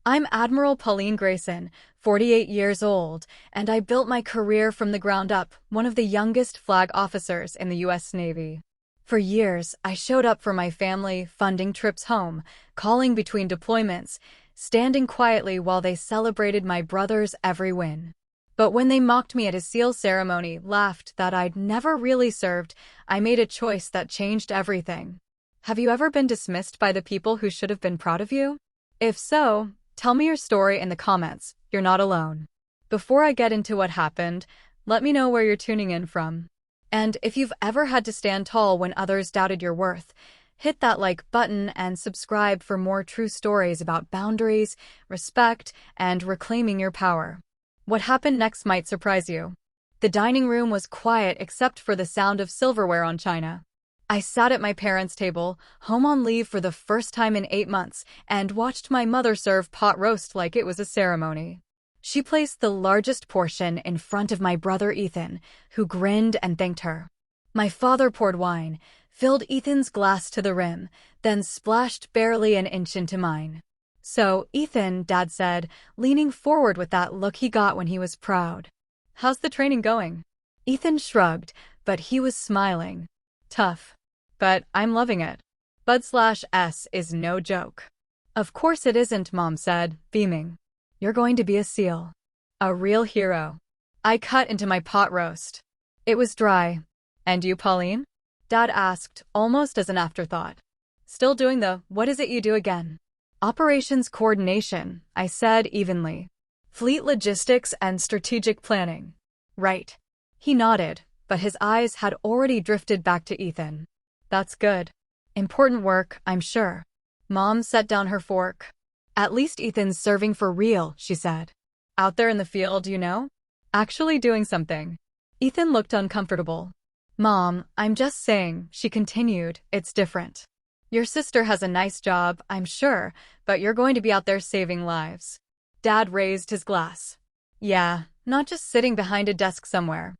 I'm Admiral Pauline Grayson, 48 years old, and I built my career from the ground up, one of the youngest flag officers in the U.S. Navy. For years, I showed up for my family, funding trips home, calling between deployments, standing quietly while they celebrated my brother's every win. But when they mocked me at a SEAL ceremony, laughed that I'd never really served, I made a choice that changed everything. Have you ever been dismissed by the people who should have been proud of you? If so, tell me your story in the comments. You're not alone. Before I get into what happened, let me know where you're tuning in from. And if you've ever had to stand tall when others doubted your worth, hit that like button and subscribe for more true stories about boundaries, respect, and reclaiming your power. What happened next might surprise you. The dining room was quiet except for the sound of silverware on china. I sat at my parents' table, home on leave for the first time in 8 months, and watched my mother serve pot roast like it was a ceremony. She placed the largest portion in front of my brother Ethan, who grinned and thanked her. My father poured wine, filled Ethan's glass to the rim, then splashed barely an inch into mine. "So, Ethan," Dad said, leaning forward with that look he got when he was proud. "How's the training going?" Ethan shrugged, but he was smiling. "Tough. But I'm loving it. Bud/S is no joke." "Of course it isn't," Mom said, beaming. "You're going to be a SEAL. A real hero." I cut into my pot roast. It was dry. "And you, Pauline?" Dad asked, almost as an afterthought. "Still doing the what is it you do again?" "Operations coordination," I said evenly. "Fleet logistics and strategic planning." "Right." He nodded, but his eyes had already drifted back to Ethan. "That's good. Important work, I'm sure." Mom set down her fork. "At least Ethan's serving for real," she said. "Out there in the field, you know? Actually doing something." Ethan looked uncomfortable. "Mom, I'm just saying," she continued, "it's different. Your sister has a nice job, I'm sure, but you're going to be out there saving lives." Dad raised his glass. "Yeah, not just sitting behind a desk somewhere."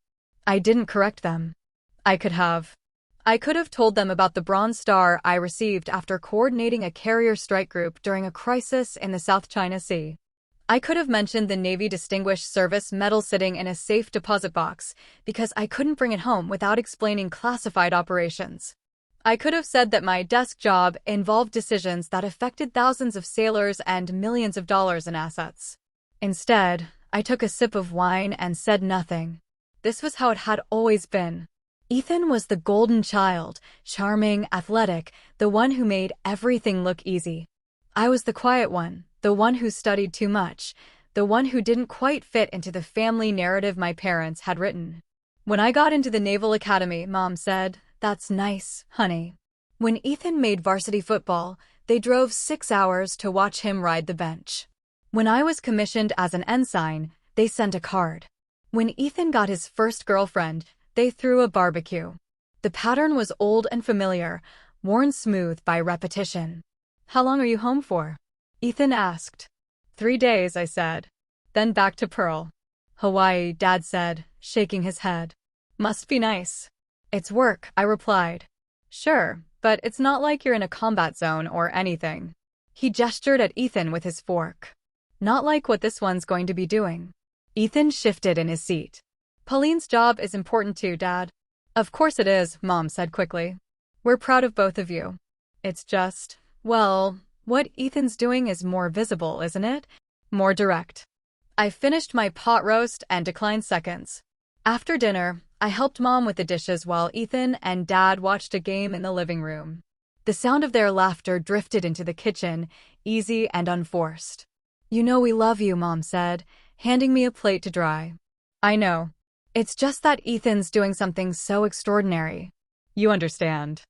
I didn't correct them. I could have. I could have told them about the Bronze Star I received after coordinating a carrier strike group during a crisis in the South China Sea. I could have mentioned the Navy Distinguished Service Medal sitting in a safe deposit box, because I couldn't bring it home without explaining classified operations. I could have said that my desk job involved decisions that affected thousands of sailors and millions of dollars in assets. Instead, I took a sip of wine and said nothing. This was how it had always been. Ethan was the golden child, charming, athletic, the one who made everything look easy. I was the quiet one, the one who studied too much, the one who didn't quite fit into the family narrative my parents had written. When I got into the Naval Academy, Mom said, "That's nice, honey." When Ethan made varsity football, they drove 6 hours to watch him ride the bench. When I was commissioned as an ensign, they sent a card. When Ethan got his first girlfriend, they threw a barbecue. The pattern was old and familiar, worn smooth by repetition. "How long are you home for?" Ethan asked. 3 days, I said. "Then back to Pearl." "Hawaii," Dad said, shaking his head. "Must be nice." "It's work," I replied. "Sure, but it's not like you're in a combat zone or anything." He gestured at Ethan with his fork. "Not like what this one's going to be doing." Ethan shifted in his seat. "Pauline's job is important too, Dad." "Of course it is," Mom said quickly. "We're proud of both of you. It's just, well, what Ethan's doing is more visible, isn't it? More direct." I finished my pot roast and declined seconds. After dinner, I helped Mom with the dishes while Ethan and Dad watched a game in the living room. The sound of their laughter drifted into the kitchen, easy and unforced. "You know we love you," Mom said, handing me a plate to dry. "I know. It's just that Ethan's doing something so extraordinary." "You understand."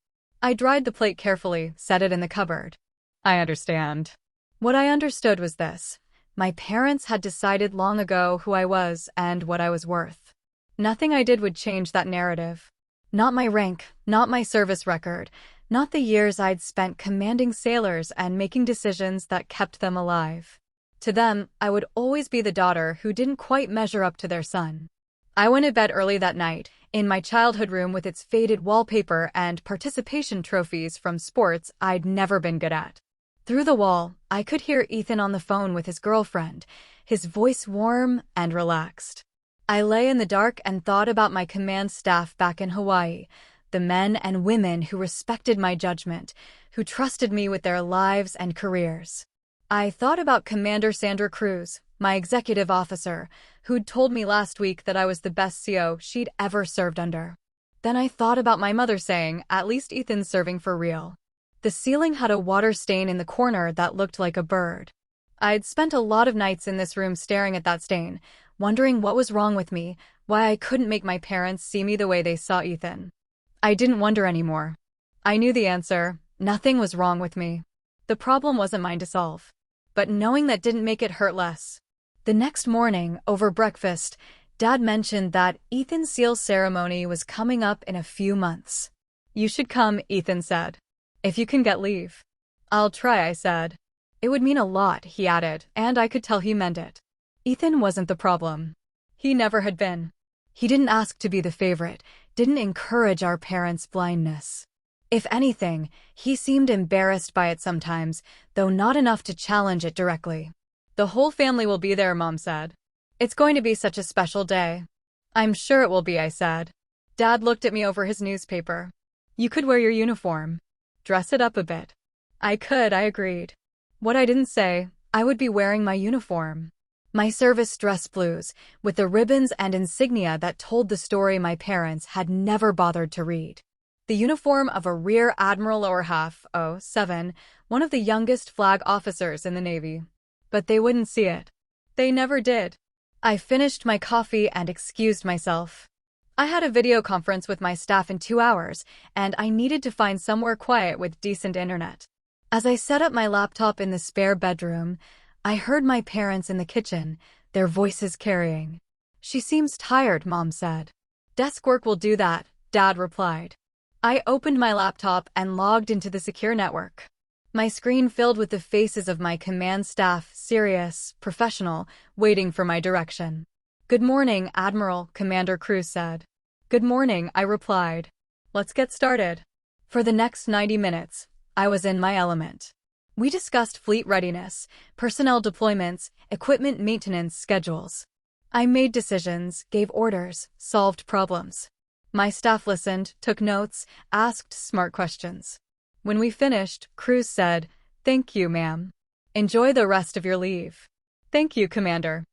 I dried the plate carefully, set it in the cupboard. "I understand." What I understood was this. My parents had decided long ago who I was and what I was worth. Nothing I did would change that narrative. Not my rank, not my service record, not the years I'd spent commanding sailors and making decisions that kept them alive. To them, I would always be the daughter who didn't quite measure up to their son. I went to bed early that night, in my childhood room with its faded wallpaper and participation trophies from sports I'd never been good at. Through the wall, I could hear Ethan on the phone with his girlfriend, his voice warm and relaxed. I lay in the dark and thought about my command staff back in Hawaii, the men and women who respected my judgment, who trusted me with their lives and careers. I thought about Commander Sandra Cruz, my executive officer, who'd told me last week that I was the best CO she'd ever served under. Then I thought about my mother saying, "At least Ethan's serving for real." The ceiling had a water stain in the corner that looked like a bird. I'd spent a lot of nights in this room staring at that stain, wondering what was wrong with me, why I couldn't make my parents see me the way they saw Ethan. I didn't wonder anymore. I knew the answer. Nothing was wrong with me. The problem wasn't mine to solve. But knowing that didn't make it hurt less. The next morning, over breakfast, Dad mentioned that Ethan's seal ceremony was coming up in a few months. "You should come," Ethan said. "If you can get leave." "I'll try," I said. "It would mean a lot," he added, and I could tell he meant it. Ethan wasn't the problem. He never had been. He didn't ask to be the favorite, didn't encourage our parents' blindness. If anything, he seemed embarrassed by it sometimes, though not enough to challenge it directly. "The whole family will be there," Mom said. "It's going to be such a special day." "I'm sure it will be," I said. Dad looked at me over his newspaper. "You could wear your uniform. Dress it up a bit." "I could," I agreed. What I didn't say, I would be wearing my uniform. My service dress blues, with the ribbons and insignia that told the story my parents had never bothered to read. The uniform of a Rear Admiral or half, 07, one of the youngest flag officers in the Navy. But they wouldn't see it. They never did. I finished my coffee and excused myself. I had a video conference with my staff in 2 hours, and I needed to find somewhere quiet with decent internet. As I set up my laptop in the spare bedroom, I heard my parents in the kitchen, their voices carrying. "She seems tired," Mom said. "Desk work will do that," Dad replied. I opened my laptop and logged into the secure network. My screen filled with the faces of my command staff, serious, professional, waiting for my direction. "Good morning, Admiral," Commander Cruz said. "Good morning," I replied. "Let's get started." For the next 90 minutes, I was in my element. We discussed fleet readiness, personnel deployments, equipment maintenance schedules. I made decisions, gave orders, solved problems. My staff listened, took notes, asked smart questions. When we finished, Cruz said, "Thank you, ma'am. Enjoy the rest of your leave." "Thank you, Commander."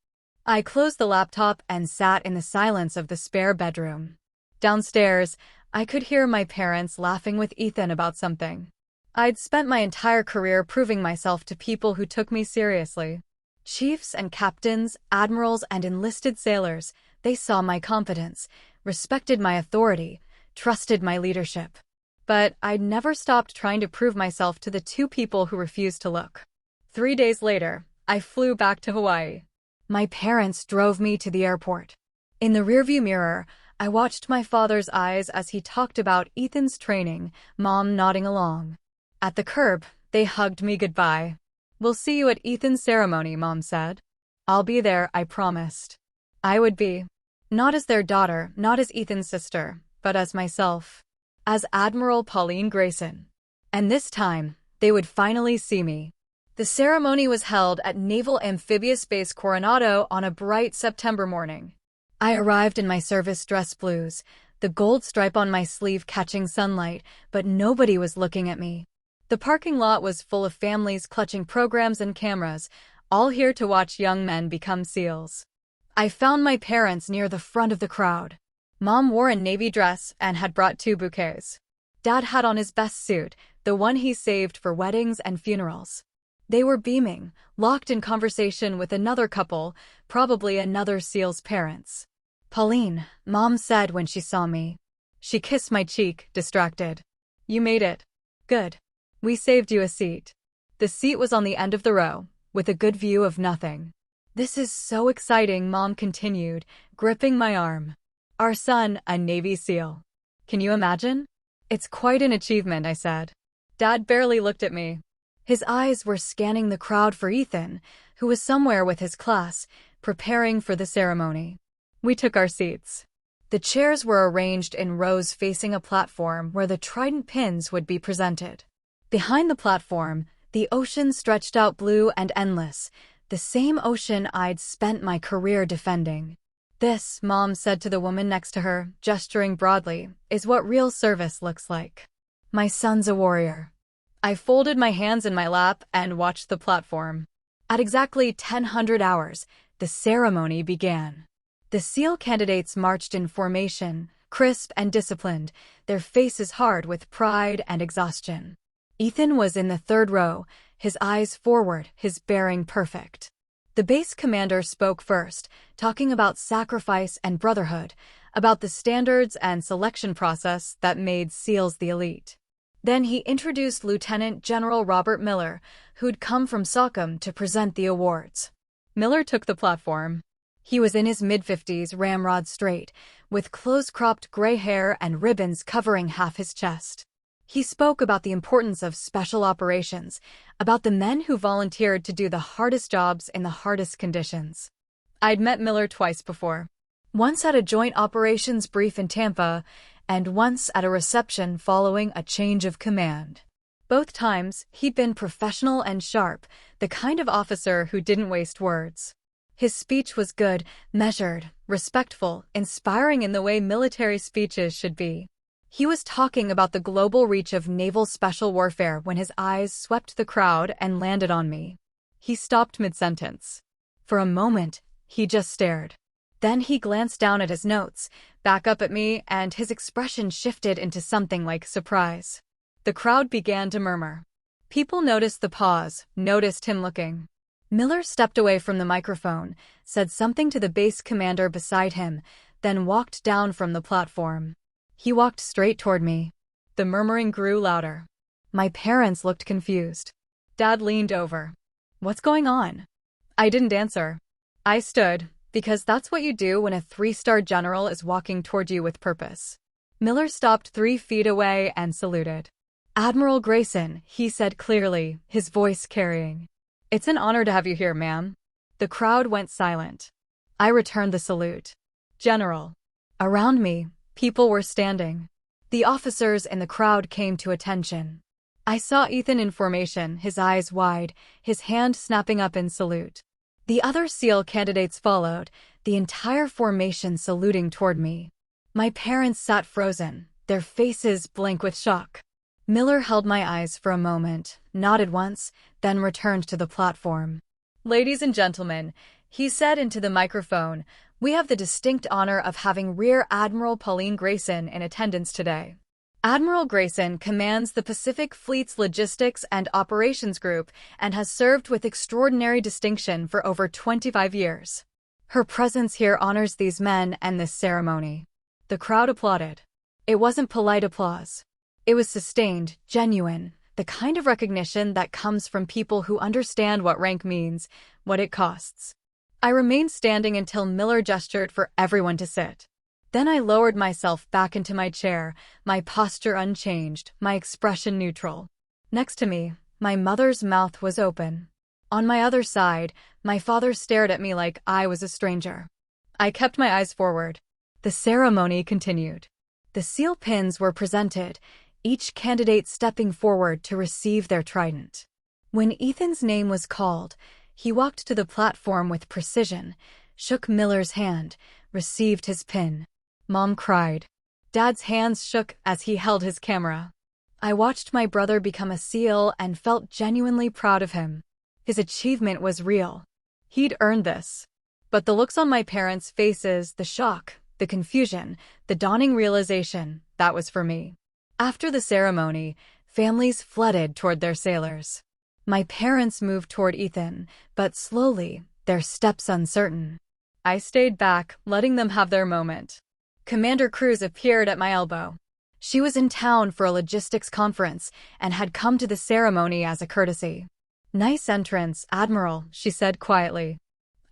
I closed the laptop and sat in the silence of the spare bedroom. Downstairs, I could hear my parents laughing with Ethan about something. I'd spent my entire career proving myself to people who took me seriously. Chiefs and captains, admirals and enlisted sailors, they saw my confidence, respected my authority, trusted my leadership. But I'd never stopped trying to prove myself to the 2 people who refused to look. 3 days later, I flew back to Hawaii. My parents drove me to the airport. In the rearview mirror, I watched my father's eyes as he talked about Ethan's training, Mom nodding along. At the curb, they hugged me goodbye. "We'll see you at Ethan's ceremony," Mom said. "I'll be there," I promised. I would be. Not as their daughter, not as Ethan's sister, but as myself. As Admiral Pauline Grayson. And this time, they would finally see me. The ceremony was held at Naval Amphibious Base Coronado on a bright September morning. I arrived in my service dress blues, the gold stripe on my sleeve catching sunlight, but nobody was looking at me. The parking lot was full of families clutching programs and cameras, all here to watch young men become SEALs. I found my parents near the front of the crowd. Mom wore a navy dress and had brought 2 bouquets. Dad had on his best suit, the one he saved for weddings and funerals. They were beaming, locked in conversation with another couple, probably another SEAL's parents. "Pauline," Mom said when she saw me. She kissed my cheek, distracted. "You made it. Good. We saved you a seat." The seat was on the end of the row, with a good view of nothing. "This is so exciting," Mom continued, gripping my arm. "Our son, a Navy SEAL. Can you imagine?" "It's quite an achievement," I said. Dad barely looked at me. His eyes were scanning the crowd for Ethan, who was somewhere with his class, preparing for the ceremony. We took our seats. The chairs were arranged in rows facing a platform where the trident pins would be presented. Behind the platform, The ocean stretched out blue and endless, the same ocean I'd spent my career defending. This, Mom said to the woman next to her, gesturing broadly, is what real service looks like. My son's a warrior. I folded my hands in my lap and watched the platform. At exactly 1000 hours, the ceremony began. The SEAL candidates marched in formation, crisp and disciplined, their faces hard with pride and exhaustion. Ethan was in the third row, his eyes forward, his bearing perfect. The base commander spoke first, talking about sacrifice and brotherhood, about the standards and selection process that made SEALs the elite. Then he introduced Lieutenant General Robert Miller, who'd come from SOCOM to present the awards. Miller took the platform. He was in his mid-50s, ramrod straight, with close-cropped gray hair and ribbons covering half his chest. He spoke about the importance of special operations, about the men who volunteered to do the hardest jobs in the hardest conditions. I'd met Miller twice before. Once at a joint operations brief in Tampa, and once at a reception following a change of command. Both times, he'd been professional and sharp, the kind of officer who didn't waste words. His speech was good, measured, respectful, inspiring in the way military speeches should be. He was talking about the global reach of naval special warfare when his eyes swept the crowd and landed on me. He stopped mid-sentence. For a moment, he just stared. Then he glanced down at his notes, back up at me, and his expression shifted into something like surprise. The crowd began to murmur. People noticed the pause, noticed him looking. Miller stepped away from the microphone, said something to the base commander beside him, then walked down from the platform. He walked straight toward me. The murmuring grew louder. My parents looked confused. Dad leaned over. "What's going on?" I didn't answer. I stood, because that's what you do when a 3-star general is walking toward you with purpose. Miller stopped 3 feet away and saluted. "Admiral Grayson," he said clearly, his voice carrying. "It's an honor to have you here, ma'am." The crowd went silent. I returned the salute. "General." Around me, people were standing. The officers in the crowd came to attention. I saw Ethan in formation, his eyes wide, his hand snapping up in salute. The other SEAL candidates followed, the entire formation saluting toward me. My parents sat frozen, their faces blank with shock. Miller held my eyes for a moment, nodded once, then returned to the platform. "Ladies and gentlemen," he said into the microphone, "we have the distinct honor of having Rear Admiral Pauline Grayson in attendance today. Admiral Grayson commands the Pacific Fleet's Logistics and Operations Group and has served with extraordinary distinction for over 25 years. Her presence here honors these men and this ceremony." The crowd applauded. It wasn't polite applause. It was sustained, genuine, the kind of recognition that comes from people who understand what rank means, what it costs. I remained standing until Miller gestured for everyone to sit. Then I lowered myself back into my chair, my posture unchanged, my expression neutral. Next to me, my mother's mouth was open. On my other side, my father stared at me like I was a stranger. I kept my eyes forward. The ceremony continued. The SEAL pins were presented, each candidate stepping forward to receive their trident. When Ethan's name was called, he walked to the platform with precision, shook Miller's hand, received his pin. Mom cried. Dad's hands shook as he held his camera. I watched my brother become a SEAL and felt genuinely proud of him. His achievement was real. He'd earned this. But the looks on my parents' faces, the shock, the confusion, the dawning realization, that was for me. After the ceremony, families flooded toward their sailors. My parents moved toward Ethan, but slowly, their steps uncertain. I stayed back, letting them have their moment. Commander Cruz appeared at my elbow. She was in town for a logistics conference and had come to the ceremony as a courtesy. "Nice entrance, Admiral," she said quietly.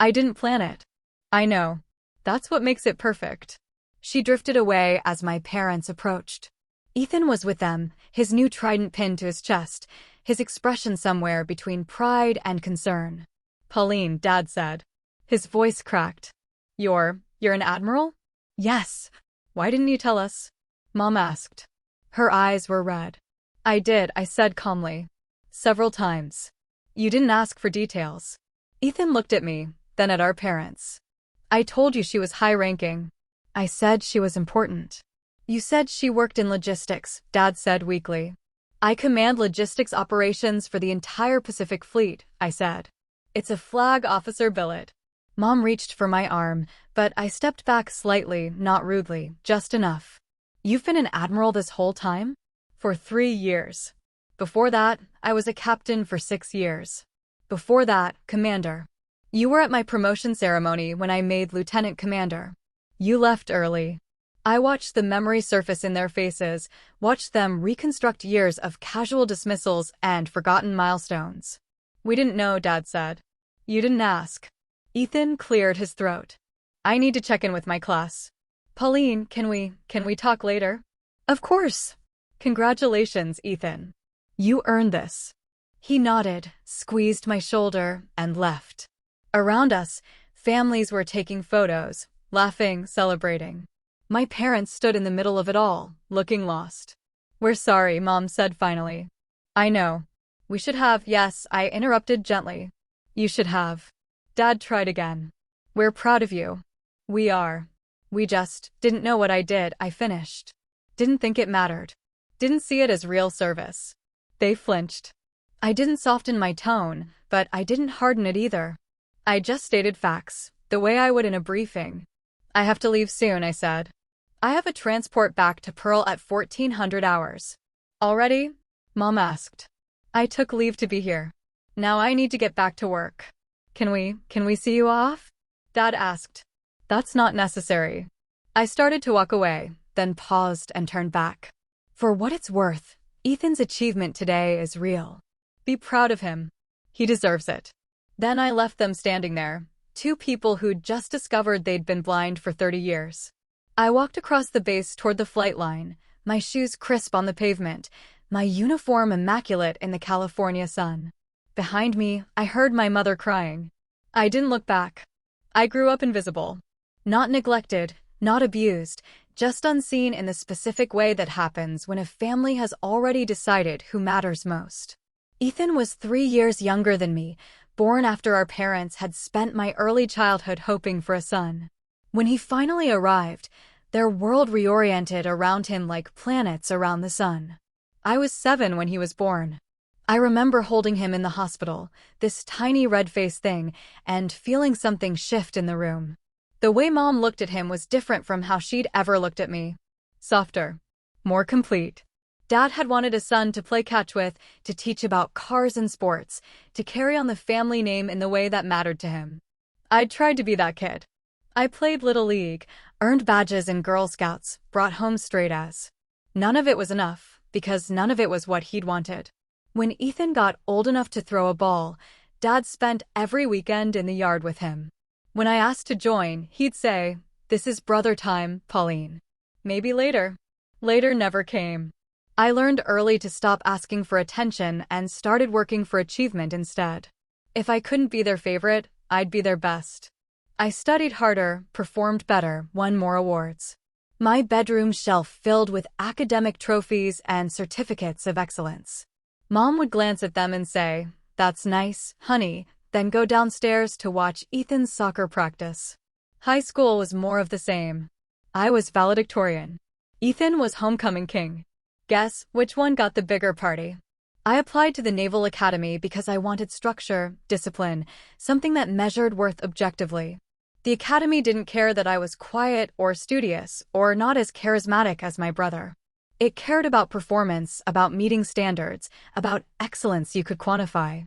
"I didn't plan it." "I know. That's what makes it perfect." She drifted away as my parents approached. Ethan was with them, his new trident pinned to his chest, his expression somewhere between pride and concern. "Pauline," Dad said. His voice cracked. You're an admiral?" "Yes." "Why didn't you tell us?" Mom asked. Her eyes were red. "I did," I said calmly. Several times. You didn't ask for details. Ethan looked at me, then at our parents. I told you she was high-ranking. I said she was important. You said she worked in logistics, Dad said weakly. I command logistics operations for the entire Pacific Fleet, I said. It's a flag officer billet. Mom reached for my arm, but I stepped back slightly, not rudely, just enough. You've been an admiral this whole time? For 3 years. Before that, I was a captain for 6 years. Before that, commander. You were at my promotion ceremony when I made lieutenant commander. You left early. I watched the memory surface in their faces, watched them reconstruct years of casual dismissals and forgotten milestones. We didn't know, Dad said. You didn't ask. Ethan cleared his throat. I need to check in with my class. Pauline, can we talk later? Of course. Congratulations, Ethan. You earned this. He nodded, squeezed my shoulder, and left. Around us, families were taking photos, laughing, celebrating. My parents stood in the middle of it all, looking lost. We're sorry, Mom said finally. I know. We should have, yes, I interrupted gently. You should have. Dad tried again. We're proud of you. We are. We just didn't know what I did, I finished. Didn't think it mattered. Didn't see it as real service. They flinched. I didn't soften my tone, but I didn't harden it either. I just stated facts, the way I would in a briefing. I have to leave soon, I said. I have a transport back to Pearl at 1400 hours. Already? Mom asked. I took leave to be here. Now I need to get back to work. Can we see you off? Dad asked. That's not necessary. I started to walk away, then paused and turned back. For what it's worth, Ethan's achievement today is real. Be proud of him. He deserves it. Then I left them standing there, two people who'd just discovered they'd been blind for 30 years. I walked across the base toward the flight line, my shoes crisp on the pavement, my uniform immaculate in the California sun. Behind me, I heard my mother crying. I didn't look back. I grew up invisible. Not neglected, not abused, just unseen in the specific way that happens when a family has already decided who matters most. Ethan was 3 years younger than me, born after our parents had spent my early childhood hoping for a son. When he finally arrived, their world reoriented around him like planets around the sun. I was 7 when he was born. I remember holding him in the hospital, this tiny red-faced thing, and feeling something shift in the room. The way Mom looked at him was different from how she'd ever looked at me. Softer. More complete. Dad had wanted a son to play catch with, to teach about cars and sports, to carry on the family name in the way that mattered to him. I'd tried to be that kid. I played Little League, earned badges in Girl Scouts, brought home straight A's. None of it was enough, because none of it was what he'd wanted. When Ethan got old enough to throw a ball, Dad spent every weekend in the yard with him. When I asked to join, he'd say, "This is brother time, Pauline. Maybe later." Later never came. I learned early to stop asking for attention and started working for achievement instead. If I couldn't be their favorite, I'd be their best. I studied harder, performed better, won more awards. My bedroom shelf filled with academic trophies and certificates of excellence. Mom would glance at them and say, "That's nice, honey," then go downstairs to watch Ethan's soccer practice. High school was more of the same. I was valedictorian. Ethan was homecoming king. Guess which one got the bigger party? I applied to the Naval Academy because I wanted structure, discipline, something that measured worth objectively. The academy didn't care that I was quiet or studious or not as charismatic as my brother. It cared about performance, about meeting standards, about excellence you could quantify.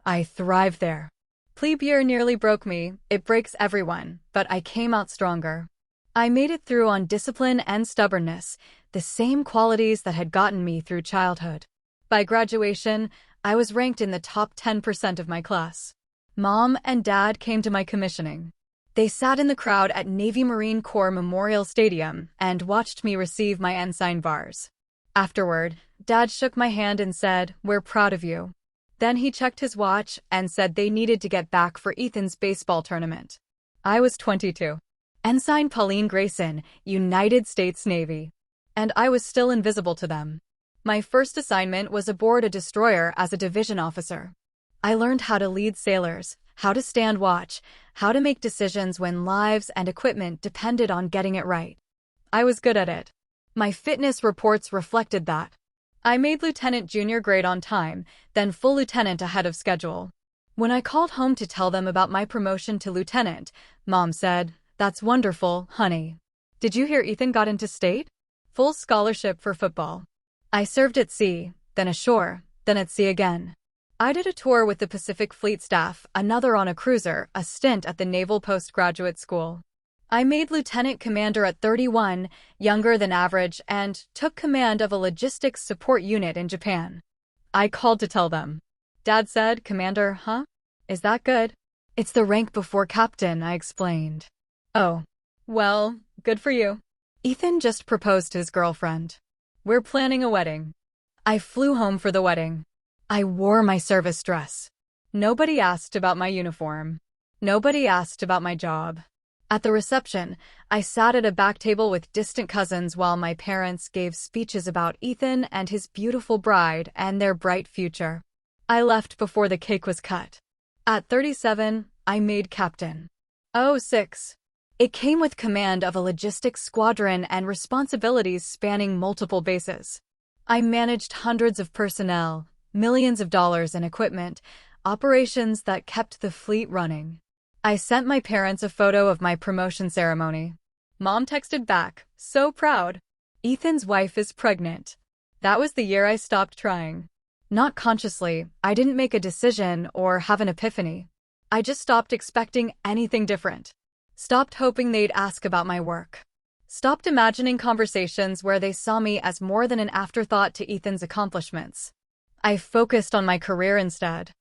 I thrived there. Plebe year nearly broke me, it breaks everyone, but I came out stronger. I made it through on discipline and stubbornness, the same qualities that had gotten me through childhood. By graduation, I was ranked in the top 10% of my class. Mom and Dad came to my commissioning. They sat in the crowd at Navy Marine Corps Memorial Stadium and watched me receive my ensign bars. Afterward, Dad shook my hand and said, "We're proud of you." Then he checked his watch and said they needed to get back for Ethan's baseball tournament. I was 22. Ensign Pauline Grayson, United States Navy. And I was still invisible to them. My first assignment was aboard a destroyer as a division officer. I learned how to lead sailors, how to stand watch, how to make decisions when lives and equipment depended on getting it right. I was good at it. My fitness reports reflected that. I made lieutenant junior grade on time, then full lieutenant ahead of schedule. When I called home to tell them about my promotion to lieutenant, Mom said, "That's wonderful, honey. Did you hear Ethan got into state? Full scholarship for football." I served at sea, then ashore, then at sea again. I did a tour with the Pacific Fleet staff, another on a cruiser, a stint at the Naval Postgraduate School. I made lieutenant commander at 31, younger than average, and took command of a logistics support unit in Japan. I called to tell them. Dad said, "Commander, huh? Is that good?" "It's the rank before captain," I explained. "Oh. Well, good for you." Ethan just proposed to his girlfriend. We're planning a wedding. I flew home for the wedding. I wore my service dress. Nobody asked about my uniform. Nobody asked about my job. At the reception, I sat at a back table with distant cousins while my parents gave speeches about Ethan and his beautiful bride and their bright future. I left before the cake was cut. At 37, I made captain. 06. It came with command of a logistics squadron and responsibilities spanning multiple bases. I managed hundreds of personnel, millions of dollars in equipment, operations that kept the fleet running. I sent my parents a photo of my promotion ceremony. Mom texted back, "So proud. Ethan's wife is pregnant." That was the year I stopped trying. Not consciously, I didn't make a decision or have an epiphany. I just stopped expecting anything different. Stopped hoping they'd ask about my work. Stopped imagining conversations where they saw me as more than an afterthought to Ethan's accomplishments. I focused on my career instead.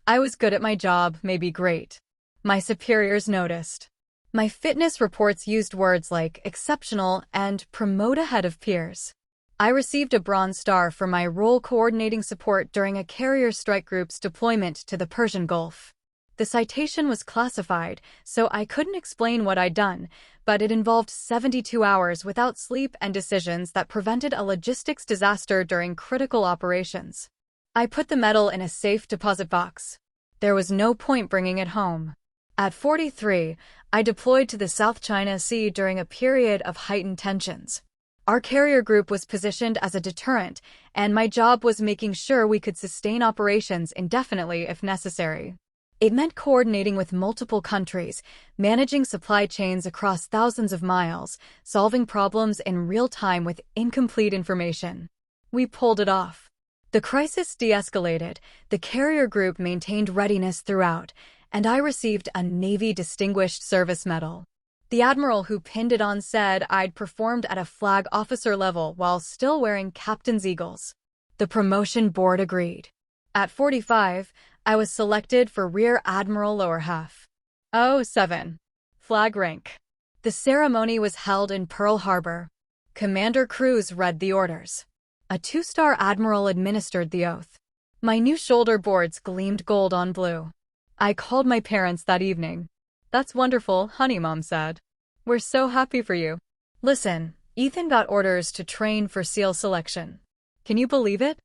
I was good at my job, maybe great. My superiors noticed. My fitness reports used words like exceptional and promote ahead of peers. I received a Bronze Star for my role coordinating support during a carrier strike group's deployment to the Persian Gulf. The citation was classified, so I couldn't explain what I'd done, but it involved 72 hours without sleep and decisions that prevented a logistics disaster during critical operations. I put the medal in a safe deposit box. There was no point bringing it home. At 43, I deployed to the South China Sea during a period of heightened tensions. Our carrier group was positioned as a deterrent, and my job was making sure we could sustain operations indefinitely if necessary. It meant coordinating with multiple countries, managing supply chains across thousands of miles, solving problems in real time with incomplete information. We pulled it off. The crisis de-escalated, the carrier group maintained readiness throughout, and I received a Navy Distinguished Service Medal. The admiral who pinned it on said I'd performed at a flag officer level while still wearing captain's eagles. The promotion board agreed. At 45, I was selected for Rear Admiral lower half. 07. Flag rank. The ceremony was held in Pearl Harbor. Commander Cruz read the orders. A 2-star admiral administered the oath. My new shoulder boards gleamed gold on blue. I called my parents that evening. "That's wonderful, honey," Mom said. "We're so happy for you. Listen, Ethan got orders to train for SEAL selection. Can you believe it?"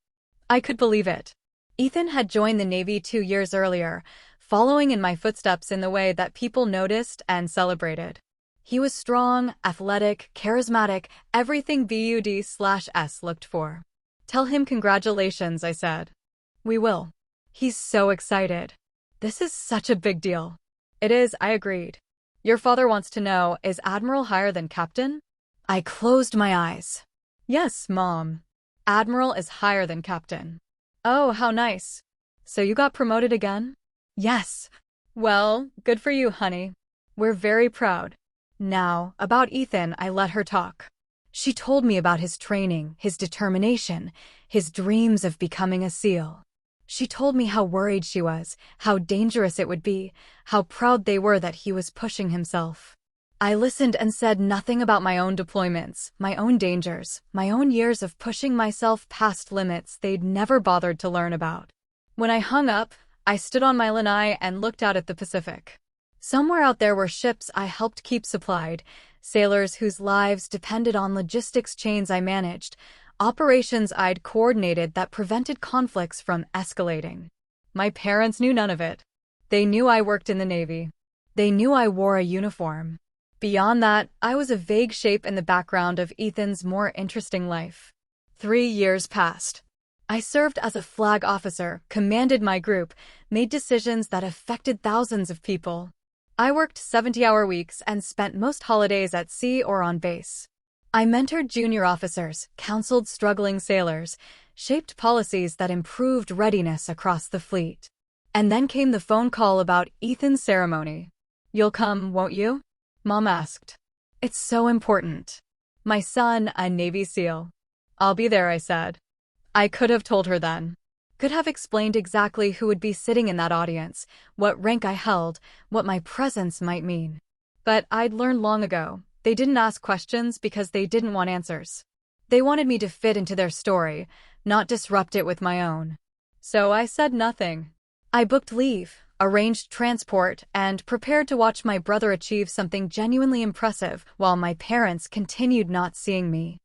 I could believe it. Ethan had joined the Navy 2 years earlier, following in my footsteps in the way that people noticed and celebrated. He was strong, athletic, charismatic, everything BUD/S looked for. "Tell him congratulations," I said. "We will. He's so excited. This is such a big deal." "It is," I agreed. "Your father wants to know, is Admiral higher than Captain?" I closed my eyes. "Yes, Mom. Admiral is higher than Captain." "Oh, how nice. So you got promoted again?" "Yes." "Well, good for you, honey. We're very proud." Now, about Ethan, I let her talk. She told me about his training, his determination, his dreams of becoming a SEAL. She told me how worried she was, how dangerous it would be, how proud they were that he was pushing himself. I listened and said nothing about my own deployments, my own dangers, my own years of pushing myself past limits they'd never bothered to learn about. When I hung up, I stood on my lanai and looked out at the Pacific. Somewhere out there were ships I helped keep supplied, sailors whose lives depended on logistics chains I managed, Operations I'd coordinated that prevented conflicts from escalating. My parents knew none of it. They knew I worked in the Navy. They knew I wore a uniform. Beyond that, I was a vague shape in the background of Ethan's more interesting life. 3 years passed. I served as a flag officer, commanded my group, made decisions that affected thousands of people. I worked 70-hour weeks and spent most holidays at sea or on base. I mentored junior officers, counseled struggling sailors, shaped policies that improved readiness across the fleet. And then came the phone call about Ethan's ceremony. "You'll come, won't you?" Mom asked. "It's so important. My son, a Navy SEAL." "I'll be there," I said. I could have told her then. Could have explained exactly who would be sitting in that audience, what rank I held, what my presence might mean. But I'd learned long ago, they didn't ask questions because they didn't want answers. They wanted me to fit into their story, not disrupt it with my own. So I said nothing. I booked leave, arranged transport, and prepared to watch my brother achieve something genuinely impressive while my parents continued not seeing me.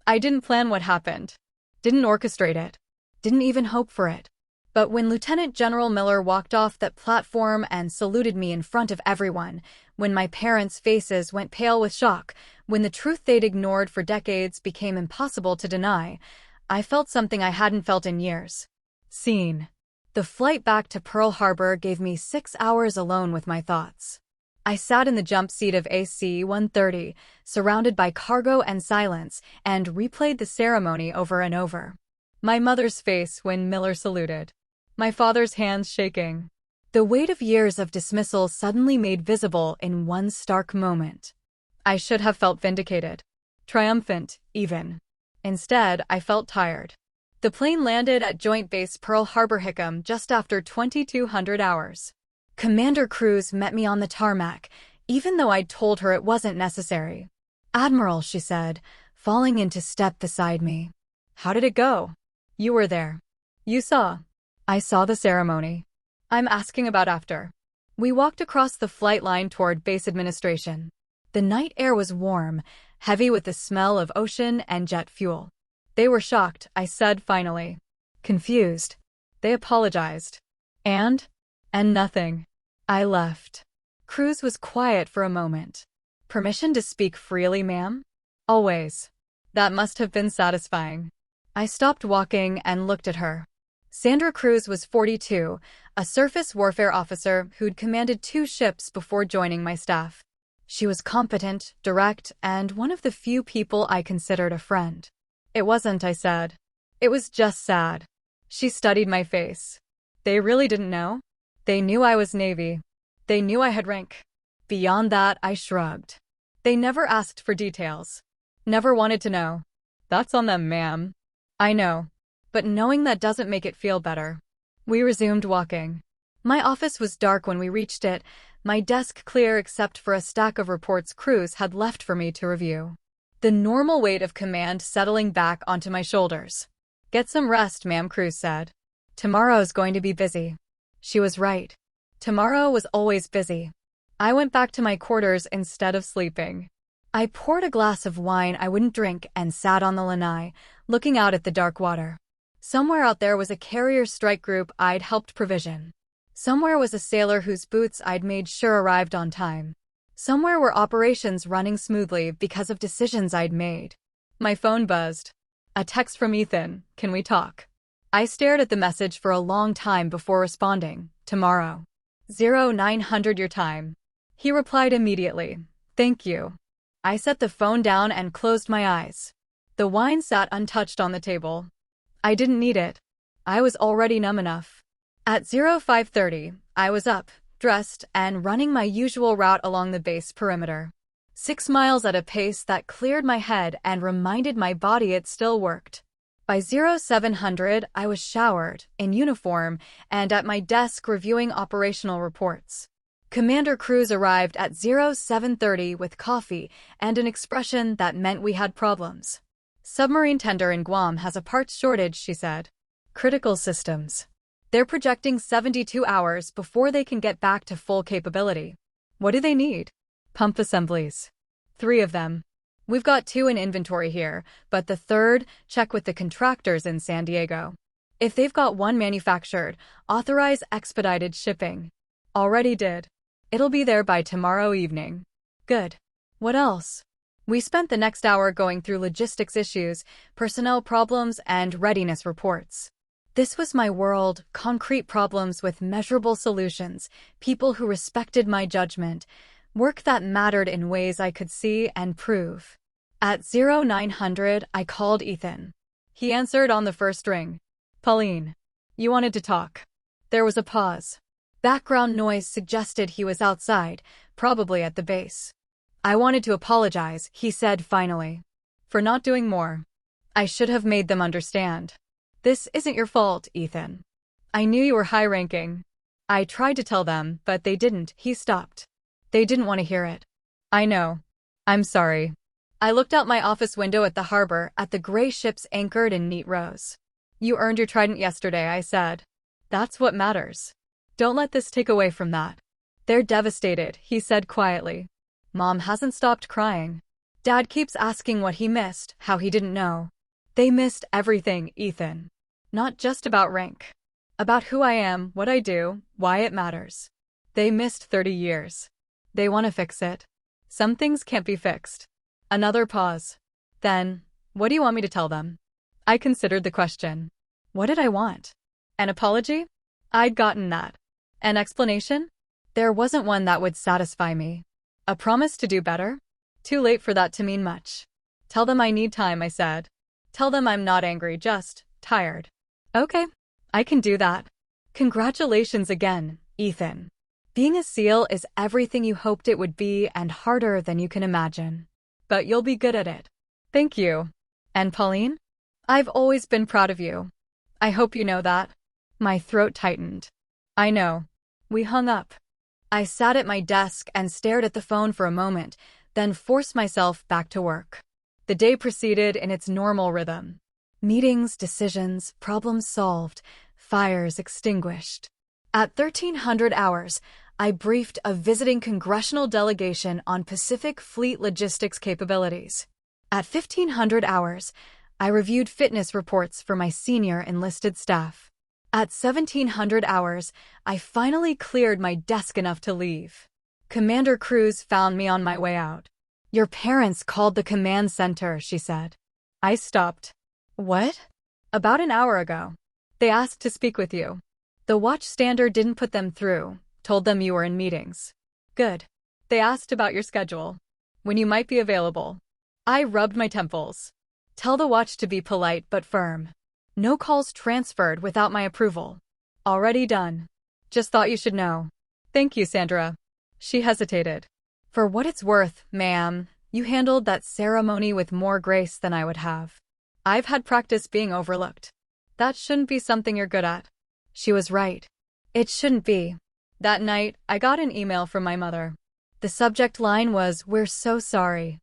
I didn't plan what happened. Didn't orchestrate it. Didn't even hope for it. But when Lieutenant General Miller walked off that platform and saluted me in front of everyone, when my parents' faces went pale with shock, when the truth they'd ignored for decades became impossible to deny, I felt something I hadn't felt in years. Seen. The flight back to Pearl Harbor gave me 6 hours alone with my thoughts. I sat in the jump seat of AC-130, surrounded by cargo and silence, and replayed the ceremony over and over. My mother's face when Miller saluted. My father's hands shaking. The weight of years of dismissal suddenly made visible in one stark moment. I should have felt vindicated. Triumphant, even. Instead, I felt tired. The plane landed at Joint Base Pearl Harbor Hickam just after 2,200 hours. Commander Cruz met me on the tarmac, even though I'd told her it wasn't necessary. "Admiral," she said, falling into step beside me. "How did it go?" "You were there. You saw." "I saw the ceremony." "I'm asking about after." We walked across the flight line toward base administration. The night air was warm, heavy with the smell of ocean and jet fuel. "They were shocked," I said finally. "Confused." "They apologized." And nothing. I left. Cruz was quiet for a moment. "Permission to speak freely, ma'am?" "Always." That must have been satisfying. I stopped walking and looked at her. Sandra Cruz was 42, a surface warfare officer who'd commanded 2 ships before joining my staff. She was competent, direct, and one of the few people I considered a friend. "It wasn't," I said. "It was just sad." She studied my face. "They really didn't know?" "They knew I was Navy. They knew I had rank. Beyond that, I shrugged. They never asked for details. Never wanted to know." "That's on them, ma'am." "I know. But knowing that doesn't make it feel better." We resumed walking. My office was dark when we reached it, my desk clear except for a stack of reports Cruz had left for me to review. The normal weight of command settling back onto my shoulders. "Get some rest, ma'am," Cruz said. "Tomorrow's going to be busy." She was right. Tomorrow was always busy. I went back to my quarters instead of sleeping. I poured a glass of wine I wouldn't drink and sat on the lanai, looking out at the dark water. Somewhere out there was a carrier strike group I'd helped provision. Somewhere was a sailor whose boots I'd made sure arrived on time. Somewhere were operations running smoothly because of decisions I'd made. My phone buzzed. A text from Ethan, "Can we talk?" I stared at the message for a long time before responding. "Tomorrow. 0900 your time." He replied immediately. "Thank you." I set the phone down and closed my eyes. The wine sat untouched on the table. I didn't need it. I was already numb enough. At 0530, I was up, dressed, and running my usual route along the base perimeter. 6 miles at a pace that cleared my head and reminded my body it still worked. By 0700, I was showered, in uniform, and at my desk reviewing operational reports. Commander Cruz arrived at 0730 with coffee and an expression that meant we had problems. "Submarine tender in Guam has a parts shortage," she said. "Critical systems. They're projecting 72 hours before they can get back to full capability." "What do they need?" "Pump assemblies. 3 of them." We've got 2 in inventory here, but the third, check with the contractors in San Diego. If they've got 1 manufactured, authorize expedited shipping. Already did. It'll be there by tomorrow evening. Good. What else? We spent the next hour going through logistics issues, personnel problems, and readiness reports. This was my world, concrete problems with measurable solutions, people who respected my judgment, work that mattered in ways I could see and prove. At 0900, I called Ethan. He answered on the first ring. Pauline. You wanted to talk. There was a pause. Background noise suggested he was outside, probably at the base. I wanted to apologize, he said finally. For not doing more. I should have made them understand. This isn't your fault, Ethan. I knew you were high-ranking. I tried to tell them, but they didn't. He stopped. They didn't want to hear it. I know. I'm sorry. I looked out my office window at the harbor, at the gray ships anchored in neat rows. You earned your trident yesterday, I said. That's what matters. Don't let this take away from that. They're devastated, he said quietly. Mom hasn't stopped crying. Dad keeps asking what he missed, how he didn't know. They missed everything, Ethan. Not just about rank. About who I am, what I do, why it matters. They missed 30 years. They want to fix it. Some things can't be fixed. Another pause. Then, what do you want me to tell them? I considered the question. What did I want? An apology? I'd gotten that. An explanation? There wasn't one that would satisfy me. A promise to do better? Too late for that to mean much. Tell them I need time, I said. Tell them I'm not angry, just tired. Okay, I can do that. Congratulations again, Ethan. Being a SEAL is everything you hoped it would be and harder than you can imagine. But you'll be good at it. Thank you. And Pauline? I've always been proud of you. I hope you know that. My throat tightened. I know. We hung up. I sat at my desk and stared at the phone for a moment, then forced myself back to work. The day proceeded in its normal rhythm. Meetings, decisions, problems solved, fires extinguished. At 1300 hours, I briefed a visiting congressional delegation on Pacific Fleet logistics capabilities. At 1500 hours, I reviewed fitness reports for my senior enlisted staff. At 1700 hours, I finally cleared my desk enough to leave. Commander Cruz found me on my way out. Your parents called the command center, she said. I stopped. What? About an hour ago. They asked to speak with you. The watchstander didn't put them through, told them you were in meetings. Good. They asked about your schedule. When you might be available. I rubbed my temples. Tell the watch to be polite but firm. No calls transferred without my approval. Already done. Just thought you should know. Thank you, Sandra. She hesitated. For what it's worth, ma'am, you handled that ceremony with more grace than I would have. I've had practice being overlooked. That shouldn't be something you're good at. She was right. It shouldn't be. That night, I got an email from my mother. The subject line was, "We're so sorry."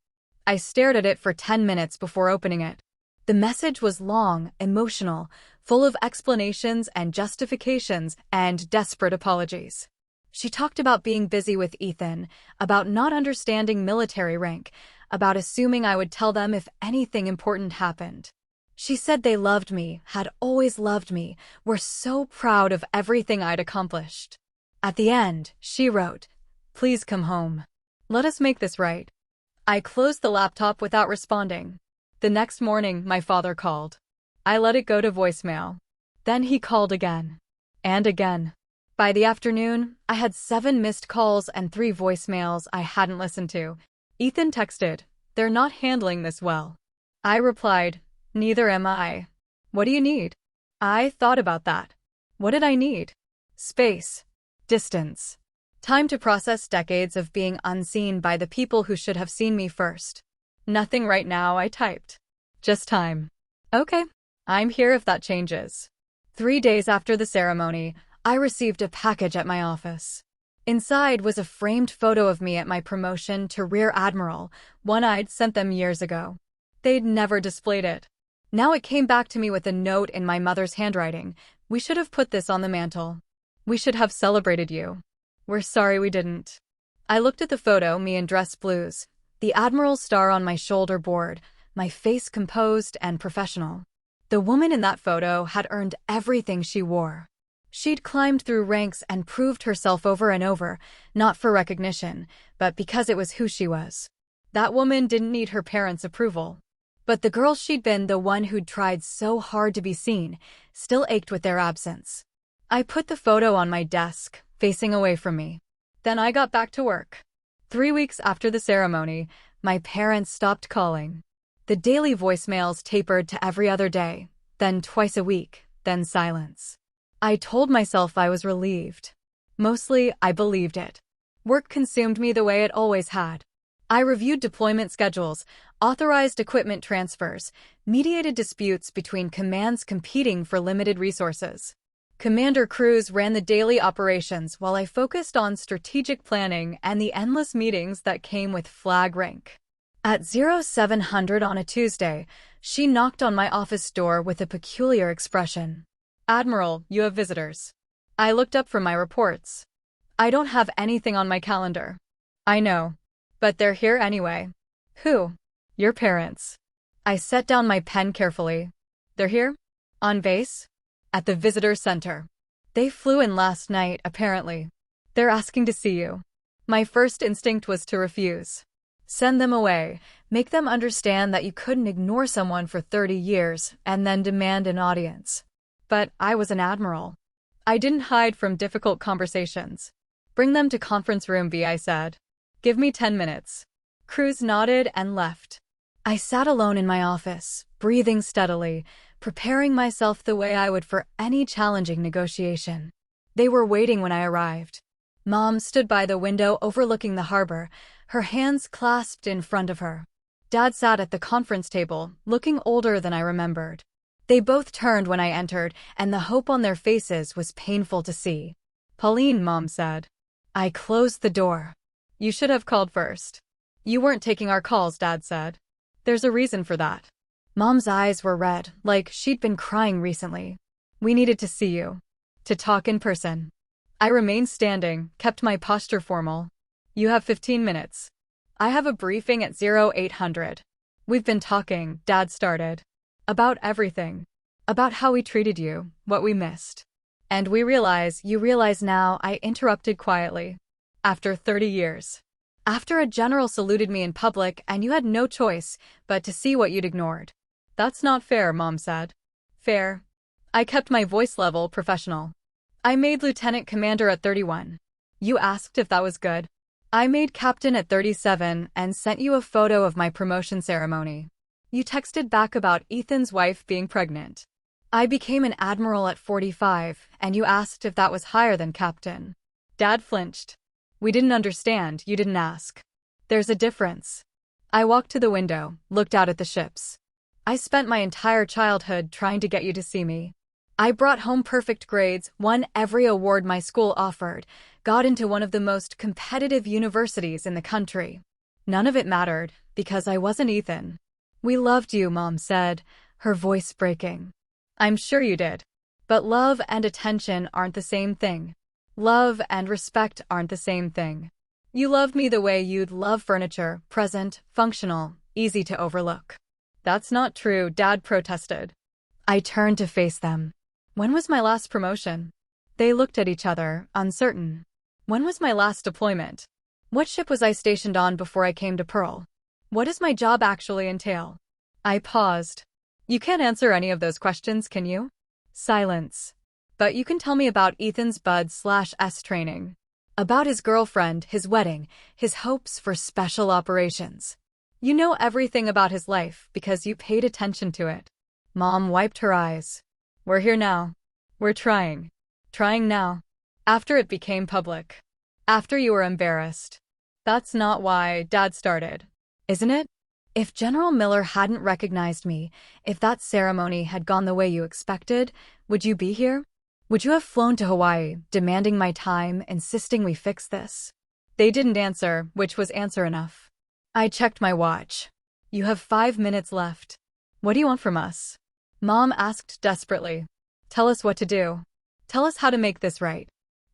I stared at it for 10 minutes before opening it. The message was long, emotional, full of explanations and justifications and desperate apologies. She talked about being busy with Ethan, about not understanding military rank, about assuming I would tell them if anything important happened. She said they loved me, had always loved me, were so proud of everything I'd accomplished. At the end, she wrote, "Please come home. Let us make this right." I closed the laptop without responding. The next morning, my father called. I let it go to voicemail. Then he called again. And again. By the afternoon, I had 7 missed calls and 3 voicemails I hadn't listened to. Ethan texted, "They're not handling this well." I replied, "Neither am I." "What do you need?" I thought about that. What did I need? Space. Distance. Time to process decades of being unseen by the people who should have seen me first. "Nothing right now," I typed. "Just time." "Okay. I'm here if that changes." 3 days after the ceremony, I received a package at my office. Inside was a framed photo of me at my promotion to Rear Admiral, one I'd sent them years ago. They'd never displayed it. Now it came back to me with a note in my mother's handwriting. "We should have put this on the mantle. We should have celebrated you. We're sorry we didn't." I looked at the photo, me in dress blues. The Admiral star on my shoulder board, my face composed and professional. The woman in that photo had earned everything she wore. She'd climbed through ranks and proved herself over and over, not for recognition, but because it was who she was. That woman didn't need her parents' approval. But the girl she'd been, the one who'd tried so hard to be seen, still ached with their absence. I put the photo on my desk, facing away from me. Then I got back to work. 3 weeks after the ceremony, my parents stopped calling. The daily voicemails tapered to every other day, then twice a week, then silence. I told myself I was relieved. Mostly, I believed it. Work consumed me the way it always had. I reviewed deployment schedules, authorized equipment transfers, mediated disputes between commands competing for limited resources. Commander Cruz ran the daily operations while I focused on strategic planning and the endless meetings that came with flag rank. At 0700 on a Tuesday, she knocked on my office door with a peculiar expression. "Admiral, you have visitors." I looked up from my reports. "I don't have anything on my calendar." "I know. But they're here anyway." "Who?" "Your parents." I set down my pen carefully. "They're here? On base?" "At the visitor center. They flew in last night, apparently. They're asking to see you." My first instinct was to refuse. Send them away, make them understand that you couldn't ignore someone for 30 years and then demand an audience. But I was an admiral. I didn't hide from difficult conversations. "Bring them to conference room B," I said. "Give me 10 minutes. Cruz nodded and left. I sat alone in my office, breathing steadily, preparing myself the way I would for any challenging negotiation. They were waiting when I arrived. Mom stood by the window overlooking the harbor, her hands clasped in front of her. Dad sat at the conference table, looking older than I remembered. They both turned when I entered, and the hope on their faces was painful to see. "Pauline," Mom said. I closed the door. "You should have called first." "You weren't taking our calls," Dad said. "There's a reason for that." Mom's eyes were red, like she'd been crying recently. "We needed to see you. To talk in person." I remained standing, kept my posture formal. "You have 15 minutes. I have a briefing at 0800. "We've been talking," Dad started. "About everything. About how we treated you, what we missed. And you realize now," I interrupted quietly. "After 30 years. After a general saluted me in public and you had no choice but to see what you'd ignored." "That's not fair," Mom said. "Fair?" I kept my voice level, professional. "I made lieutenant commander at 31. You asked if that was good. I made captain at 37 and sent you a photo of my promotion ceremony. You texted back about Ethan's wife being pregnant. I became an admiral at 45, and you asked if that was higher than captain." Dad flinched. "We didn't understand, you didn't ask. There's a difference." I walked to the window, looked out at the ships. "I spent my entire childhood trying to get you to see me. I brought home perfect grades, won every award my school offered, got into one of the most competitive universities in the country. None of it mattered, because I wasn't Ethan." "We loved you," Mom said, her voice breaking. "I'm sure you did. But love and attention aren't the same thing. Love and respect aren't the same thing. You loved me the way you'd love furniture, present, functional, easy to overlook." "That's not true," Dad protested. I turned to face them. "When was my last promotion?" They looked at each other, uncertain. "When was my last deployment? What ship was I stationed on before I came to Pearl? What does my job actually entail?" I paused. "You can't answer any of those questions, can you?" Silence. "But you can tell me about Ethan's Bud/S training. About his girlfriend, his wedding, his hopes for special operations. You know everything about his life because you paid attention to it." Mom wiped her eyes. "We're here now. We're trying. Trying now. After it became public. After you were embarrassed." "That's not why," Dad started. "Isn't it? If General Miller hadn't recognized me, if that ceremony had gone the way you expected, would you be here? Would you have flown to Hawaii, demanding my time, insisting we fix this?" They didn't answer, which was answer enough. I checked my watch. "You have 5 minutes left. What do you want from us?" Mom asked desperately. "Tell us what to do. Tell us how to make this right.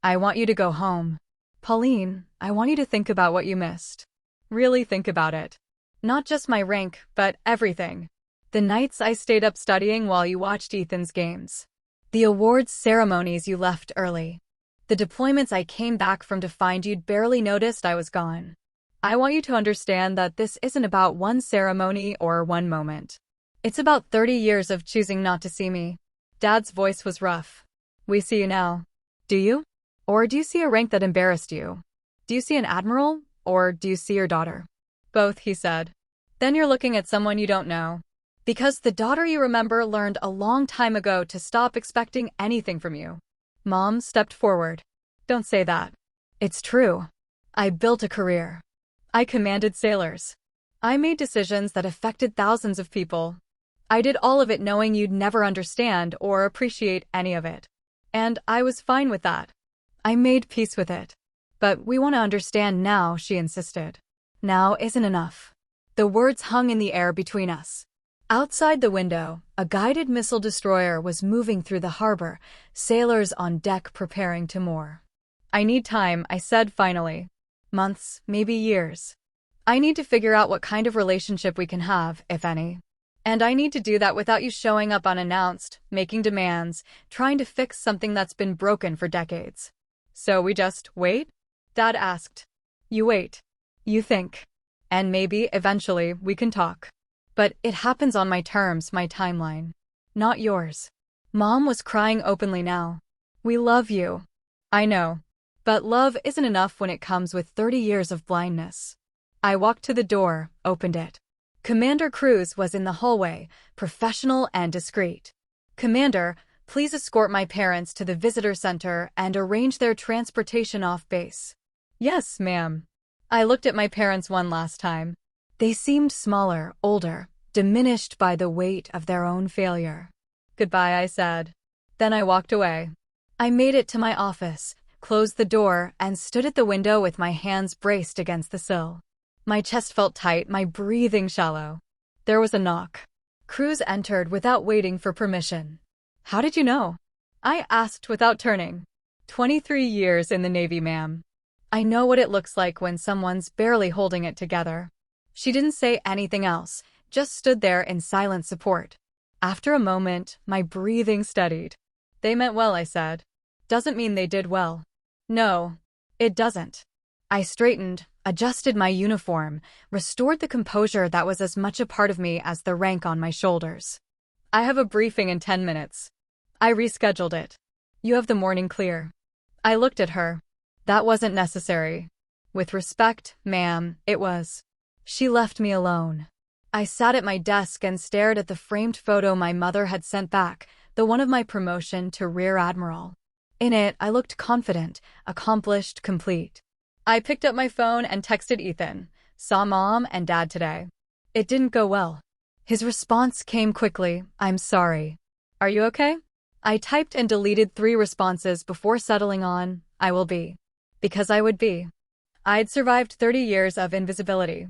I want you to go home. Pauline, I want you to think about what you missed." Really think about it. Not just my rank, but everything. The nights I stayed up studying while you watched Ethan's games. The awards ceremonies you left early. The deployments I came back from to find you'd barely noticed I was gone. I want you to understand that this isn't about one ceremony or one moment. It's about 30 years of choosing not to see me. Dad's voice was rough. We see you now. Do you? Or do you see a rank that embarrassed you? Do you see an admiral? Or do you see your daughter? Both, he said. Then you're looking at someone you don't know. Because the daughter you remember learned a long time ago to stop expecting anything from you. Mom stepped forward. Don't say that. It's true. I built a career. I commanded sailors. I made decisions that affected thousands of people. I did all of it knowing you'd never understand or appreciate any of it. And I was fine with that. I made peace with it. But we want to understand now, she insisted. Now isn't enough. The words hung in the air between us. Outside the window, a guided missile destroyer was moving through the harbor, sailors on deck preparing to moor. I need time, I said finally. Months, maybe years. I need to figure out what kind of relationship we can have, if any. And I need to do that without you showing up unannounced, making demands, trying to fix something that's been broken for decades. So we just wait? Dad asked. You wait. You think. And maybe, eventually, we can talk. But it happens on my terms, my timeline. Not yours. Mom was crying openly now. We love you. I know. But love isn't enough when it comes with 30 years of blindness. I walked to the door, opened it. Commander Cruz was in the hallway, professional and discreet. Commander, please escort my parents to the visitor center and arrange their transportation off base. Yes, ma'am. I looked at my parents one last time. They seemed smaller, older, diminished by the weight of their own failure. Goodbye, I said. Then I walked away. I made it to my office, closed the door, and stood at the window with my hands braced against the sill. My chest felt tight, my breathing shallow. There was a knock. Cruz entered without waiting for permission. How did you know? I asked without turning. 23 years in the Navy, ma'am. I know what it looks like when someone's barely holding it together. She didn't say anything else, just stood there in silent support. After a moment, my breathing steadied. They meant well, I said. Doesn't mean they did well. No, it doesn't. I straightened, adjusted my uniform, restored the composure that was as much a part of me as the rank on my shoulders. I have a briefing in 10 minutes. I rescheduled it. You have the morning clear. I looked at her. That wasn't necessary. With respect, ma'am, it was. She left me alone. I sat at my desk and stared at the framed photo my mother had sent back, the one of my promotion to Rear Admiral. In it, I looked confident, accomplished, complete. I picked up my phone and texted Ethan. Saw Mom and Dad today. It didn't go well. His response came quickly. I'm sorry. Are you okay? I typed and deleted 3 responses before settling on, I will be. Because I would be. I'd survived 30 years of invisibility.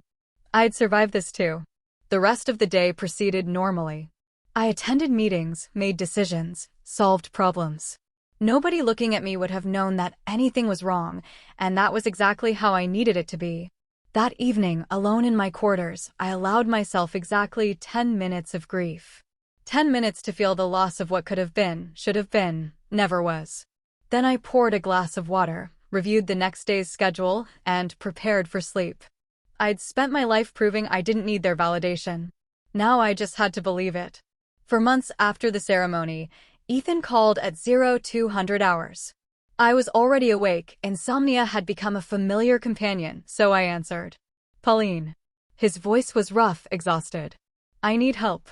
I'd survived this too. The rest of the day proceeded normally. I attended meetings, made decisions, solved problems. Nobody looking at me would have known that anything was wrong, and that was exactly how I needed it to be. That evening, alone in my quarters, I allowed myself exactly 10 minutes of grief. 10 minutes to feel the loss of what could have been, should have been, never was. Then I poured a glass of water, reviewed the next day's schedule, and prepared for sleep. I'd spent my life proving I didn't need their validation. Now I just had to believe it. For months after the ceremony, Ethan called at 0200 hours. I was already awake, insomnia had become a familiar companion, so I answered. Pauline. His voice was rough, exhausted. I need help.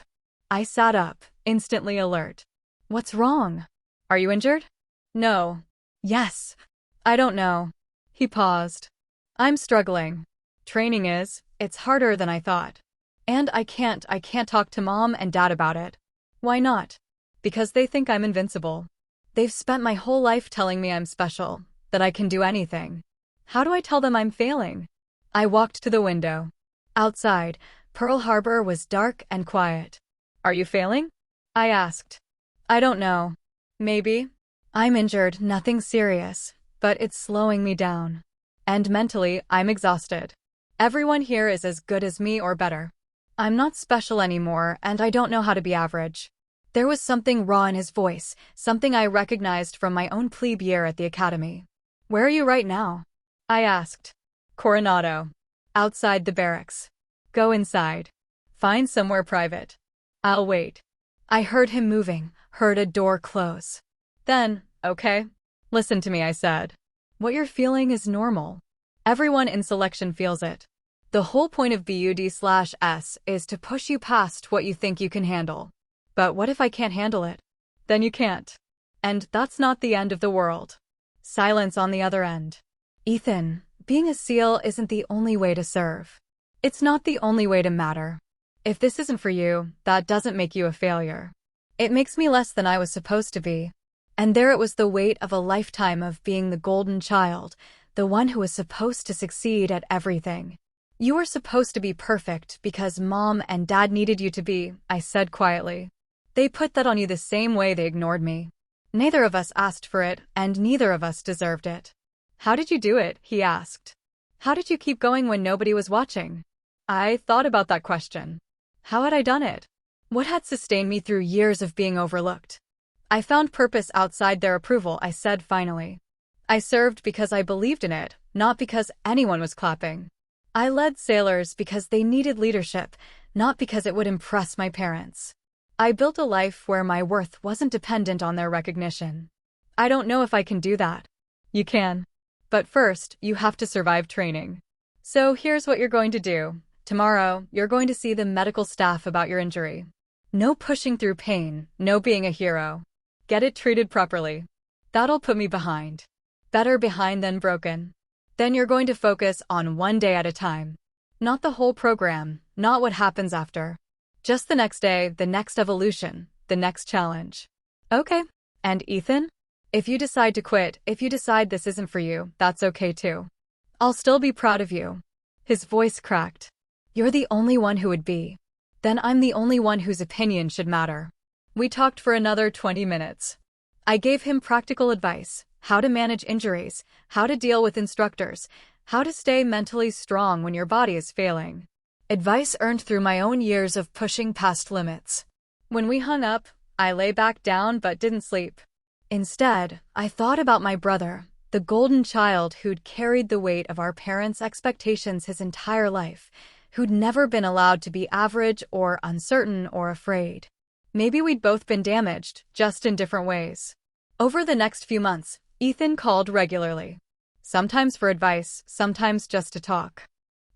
I sat up, instantly alert. What's wrong? Are you injured? No. Yes. I don't know. He paused. I'm struggling. Training is, it's harder than I thought. And I can't talk to Mom and Dad about it. Why not? Because they think I'm invincible. They've spent my whole life telling me I'm special, that I can do anything. How do I tell them I'm failing? I walked to the window. Outside, Pearl Harbor was dark and quiet. Are you failing? I asked. I don't know. Maybe. I'm injured, nothing serious, but it's slowing me down. And mentally, I'm exhausted. Everyone here is as good as me or better. I'm not special anymore, and I don't know how to be average. There was something raw in his voice, something I recognized from my own plebe year at the academy. Where are you right now? I asked. Coronado. Outside the barracks. Go inside. Find somewhere private. I'll wait. I heard him moving, heard a door close. Then, okay. Listen to me, I said. What you're feeling is normal. Everyone in selection feels it. The whole point of BUD/S is to push you past what you think you can handle. But what if I can't handle it? Then you can't. And that's not the end of the world. Silence on the other end. Ethan, being a SEAL isn't the only way to serve. It's not the only way to matter. If this isn't for you, that doesn't make you a failure. It makes me less than I was supposed to be. And there it was, the weight of a lifetime of being the golden child, the one who was supposed to succeed at everything. You were supposed to be perfect because Mom and Dad needed you to be, I said quietly. They put that on you the same way they ignored me. Neither of us asked for it, and neither of us deserved it. How did you do it? He asked. How did you keep going when nobody was watching? I thought about that question. How had I done it? What had sustained me through years of being overlooked? I found purpose outside their approval, I said finally. I served because I believed in it, not because anyone was clapping. I led sailors because they needed leadership, not because it would impress my parents. I built a life where my worth wasn't dependent on their recognition. I don't know if I can do that. You can. But first, you have to survive training. So here's what you're going to do. Tomorrow, you're going to see the medical staff about your injury. No pushing through pain, no being a hero. Get it treated properly. That'll put me behind. Better behind than broken. Then you're going to focus on one day at a time. Not the whole program, not what happens after. Just the next day, the next evolution, the next challenge. Okay. And Ethan? If you decide to quit, if you decide this isn't for you, that's okay too. I'll still be proud of you. His voice cracked. You're the only one who would be. Then I'm the only one whose opinion should matter. We talked for another 20 minutes. I gave him practical advice, how to manage injuries, how to deal with instructors, how to stay mentally strong when your body is failing. Advice earned through my own years of pushing past limits. When we hung up, I lay back down but didn't sleep. Instead, I thought about my brother, the golden child who'd carried the weight of our parents' expectations his entire life, who'd never been allowed to be average or uncertain or afraid. Maybe we'd both been damaged, just in different ways. Over the next few months, Ethan called regularly. Sometimes for advice, sometimes just to talk.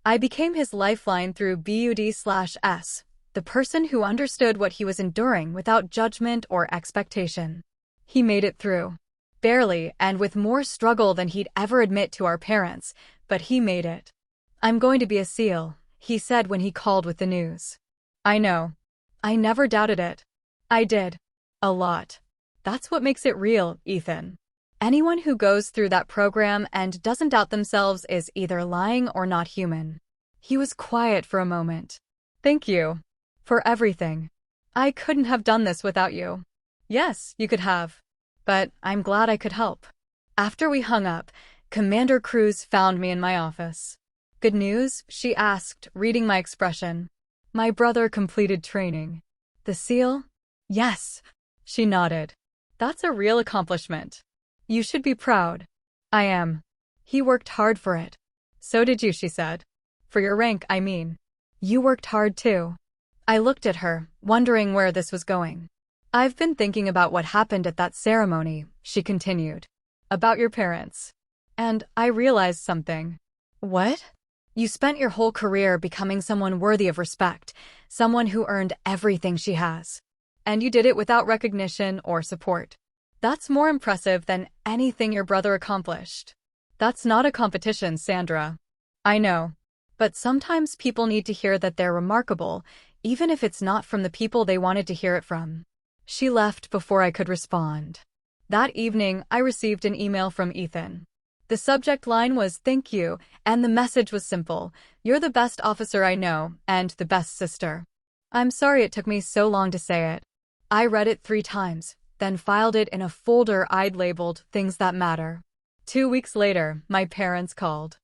I became his lifeline through BUD/S, the person who understood what he was enduring without judgment or expectation. He made it through. Barely, and with more struggle than he'd ever admit to our parents, but he made it. I'm going to be a SEAL, he said when he called with the news. I know. I never doubted it. I did. A lot. That's what makes it real, Ethan. Anyone who goes through that program and doesn't doubt themselves is either lying or not human. He was quiet for a moment. Thank you. For everything. I couldn't have done this without you. Yes, you could have. But I'm glad I could help. After we hung up, Commander Cruz found me in my office. Good news? She asked, reading my expression. My brother completed training. The SEAL? Yes. She nodded. That's a real accomplishment. You should be proud. I am. He worked hard for it. So did you, she said. For your rank, I mean. You worked hard too. I looked at her, wondering where this was going. I've been thinking about what happened at that ceremony, she continued. About your parents. And I realized something. What? You spent your whole career becoming someone worthy of respect, someone who earned everything she has. And you did it without recognition or support. That's more impressive than anything your brother accomplished. That's not a competition, Sandra. I know. But sometimes people need to hear that they're remarkable, even if it's not from the people they wanted to hear it from. She left before I could respond. That evening, I received an email from Ethan. The subject line was "Thank you," and the message was simple. You're the best officer I know, and the best sister. I'm sorry it took me so long to say it. I read it 3 times, then filed it in a folder I'd labeled Things That Matter. 2 weeks later, my parents called.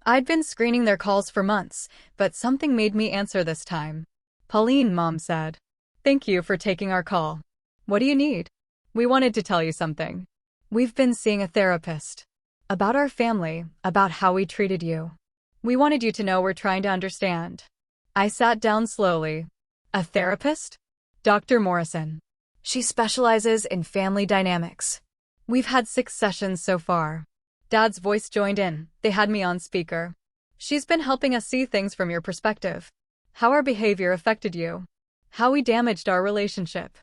I'd been screening their calls for months, but something made me answer this time. Pauline, Mom said. Thank you for taking our call. What do you need? We wanted to tell you something. We've been seeing a therapist. About our family, about how we treated you. We wanted you to know we're trying to understand. I sat down slowly. A therapist? Dr. Morrison. She specializes in family dynamics. We've had 6 sessions so far. Dad's voice joined in. They had me on speaker. She's been helping us see things from your perspective. How our behavior affected you. How we damaged our relationship.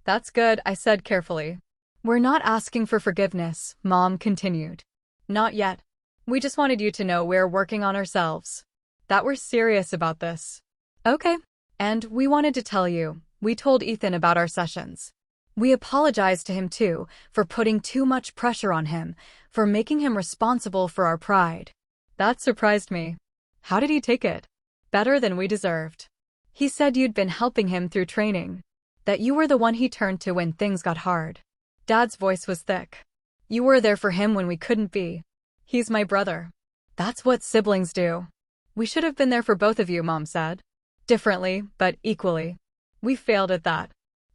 That's good, I said carefully. We're not asking for forgiveness, Mom continued. Not yet. We just wanted you to know we're working on ourselves. That we're serious about this. Okay. And we wanted to tell you, we told Ethan about our sessions. We apologized to him too, for putting too much pressure on him, for making him responsible for our pride. That surprised me. How did he take it? Better than we deserved. He said you'd been helping him through training. That you were the one he turned to when things got hard. Dad's voice was thick. You were there for him when we couldn't be. He's my brother. That's what siblings do. We should have been there for both of you, Mom said. Differently, but equally. We failed at that.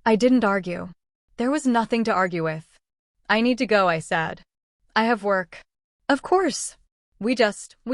I didn't argue. There was nothing to argue with. I need to go, I said. I have work. Of course. We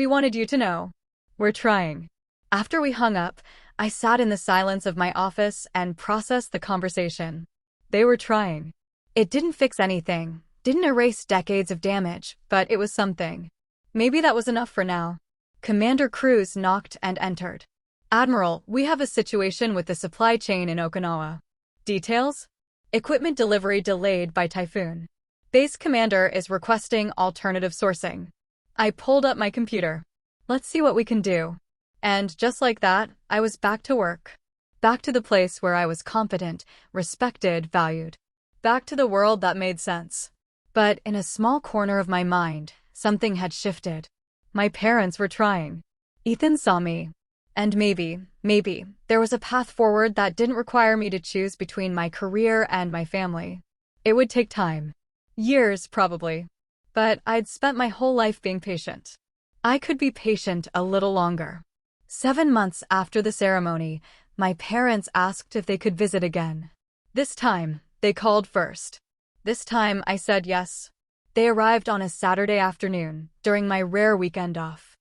wanted you to know. We're trying. After we hung up, I sat in the silence of my office and processed the conversation. They were trying. It didn't fix anything, didn't erase decades of damage, but it was something. Maybe that was enough for now. Commander Cruz knocked and entered. Admiral, we have a situation with the supply chain in Okinawa. Details? Equipment delivery delayed by typhoon. Base commander is requesting alternative sourcing. I pulled up my computer. Let's see what we can do. And just like that, I was back to work. Back to the place where I was competent, respected, valued. Back to the world that made sense. But in a small corner of my mind, something had shifted. My parents were trying. Ethan saw me. And maybe, there was a path forward that didn't require me to choose between my career and my family. It would take time. Years, probably. But I'd spent my whole life being patient. I could be patient a little longer. 7 months after the ceremony, my parents asked if they could visit again. This time, they called first. This time, I said yes. They arrived on a Saturday afternoon, during my rare weekend off.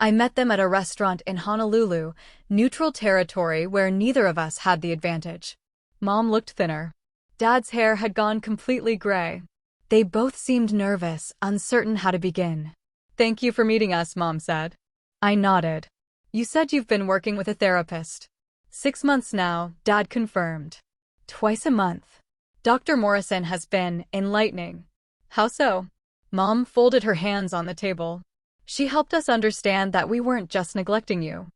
I met them at a restaurant in Honolulu, neutral territory where neither of us had the advantage. Mom looked thinner. Dad's hair had gone completely gray. They both seemed nervous, uncertain how to begin. Thank you for meeting us, Mom said. I nodded. You said you've been working with a therapist. 6 months now, Dad confirmed. Twice a month. Dr. Morrison has been enlightening. How so? Mom folded her hands on the table. She helped us understand that we weren't just neglecting you.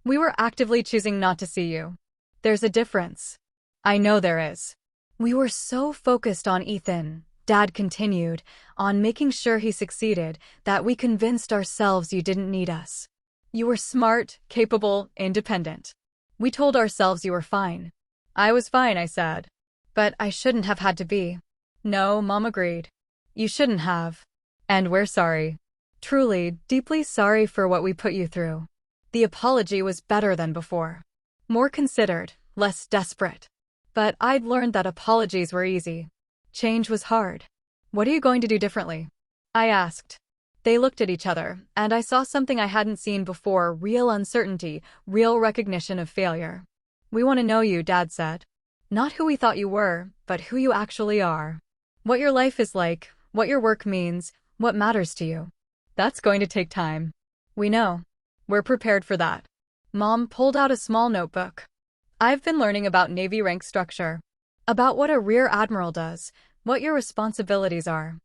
We were actively choosing not to see you. There's a difference. I know there is. We were so focused on Ethan, Dad continued, on making sure he succeeded, that we convinced ourselves you didn't need us. You were smart, capable, independent. We told ourselves you were fine. I was fine, I said. But I shouldn't have had to be. No, Mom agreed. You shouldn't have. And we're sorry. Truly, deeply sorry for what we put you through. The apology was better than before. More considered, less desperate. But I'd learned that apologies were easy. Change was hard. What are you going to do differently? I asked. They looked at each other, and I saw something I hadn't seen before, real uncertainty, real recognition of failure. We want to know you, Dad said. Not who we thought you were, but who you actually are. What your life is like, what your work means, what matters to you. That's going to take time. We know. We're prepared for that. Mom pulled out a small notebook. I've been learning about Navy rank structure. About what a rear admiral does, what your responsibilities are.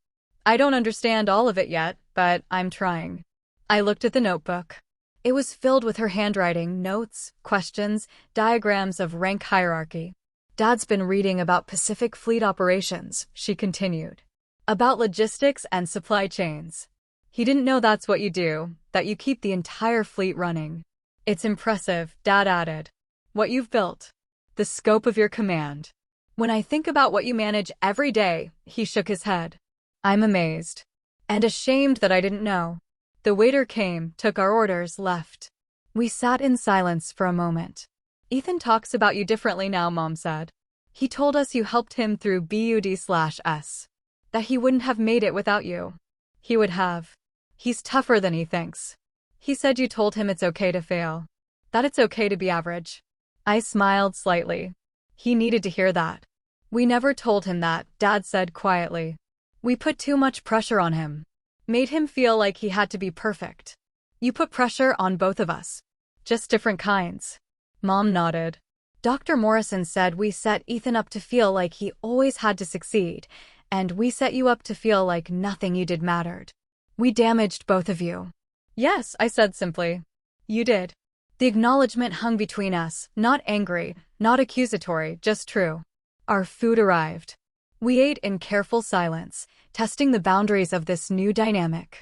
I don't understand all of it yet, but I'm trying. I looked at the notebook. It was filled with her handwriting, notes, questions, diagrams of rank hierarchy. Dad's been reading about Pacific Fleet operations, she continued. About logistics and supply chains. He didn't know that's what you do, that you keep the entire fleet running. It's impressive, Dad added. What you've built. The scope of your command. When I think about what you manage every day, he shook his head. I'm amazed. And ashamed that I didn't know. The waiter came, took our orders, left. We sat in silence for a moment. Ethan talks about you differently now, Mom said. He told us you helped him through BUD/S. That he wouldn't have made it without you. He would have. He's tougher than he thinks. He said you told him it's okay to fail. That it's okay to be average. I smiled slightly. He needed to hear that. We never told him that, Dad said quietly. We put too much pressure on him. Made him feel like he had to be perfect. You put pressure on both of us. Just different kinds. Mom nodded. Dr. Morrison said we set Ethan up to feel like he always had to succeed, and we set you up to feel like nothing you did mattered. We damaged both of you. Yes, I said simply. You did. The acknowledgement hung between us, not angry, not accusatory, just true. Our food arrived. We ate in careful silence, testing the boundaries of this new dynamic.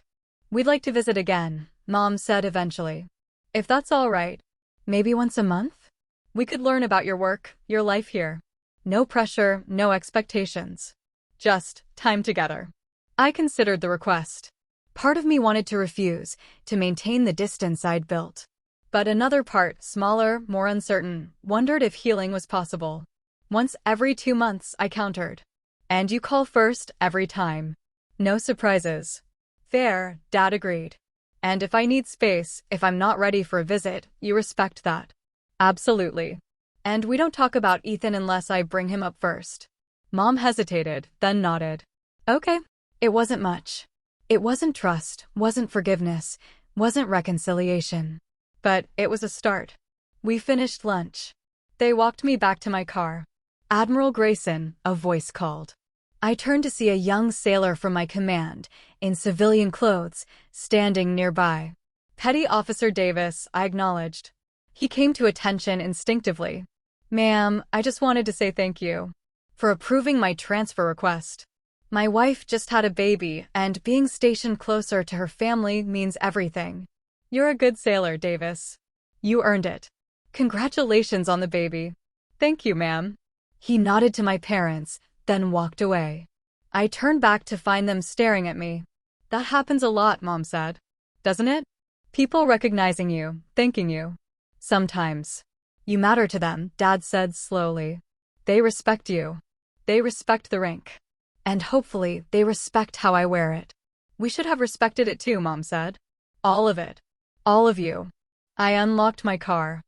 We'd like to visit again, Mom said eventually. If that's all right. Maybe once a month? We could learn about your work, your life here. No pressure, no expectations. Just time together. I considered the request. Part of me wanted to refuse, to maintain the distance I'd built. But another part, smaller, more uncertain, wondered if healing was possible. Once every 2 months, I countered. And you call first, every time. No surprises. Fair, Dad agreed. And if I need space, if I'm not ready for a visit, you respect that. Absolutely. And we don't talk about Ethan unless I bring him up first. Mom hesitated, then nodded. Okay. It wasn't much. It wasn't trust, wasn't forgiveness, wasn't reconciliation. But it was a start. We finished lunch. They walked me back to my car. Admiral Grayson, a voice called. I turned to see a young sailor from my command, in civilian clothes, standing nearby. Petty Officer Davis, I acknowledged. He came to attention instinctively. Ma'am, I just wanted to say thank you for approving my transfer request. My wife just had a baby, and being stationed closer to her family means everything. You're a good sailor, Davis. You earned it. Congratulations on the baby. Thank you, ma'am. He nodded to my parents, then walked away. I turned back to find them staring at me. That happens a lot, Mom said. Doesn't it? People recognizing you, thanking you. Sometimes. You matter to them, Dad said slowly. They respect you. They respect the rank. And hopefully, they respect how I wear it. We should have respected it too, Mom said. All of it. All of you. I unlocked my car.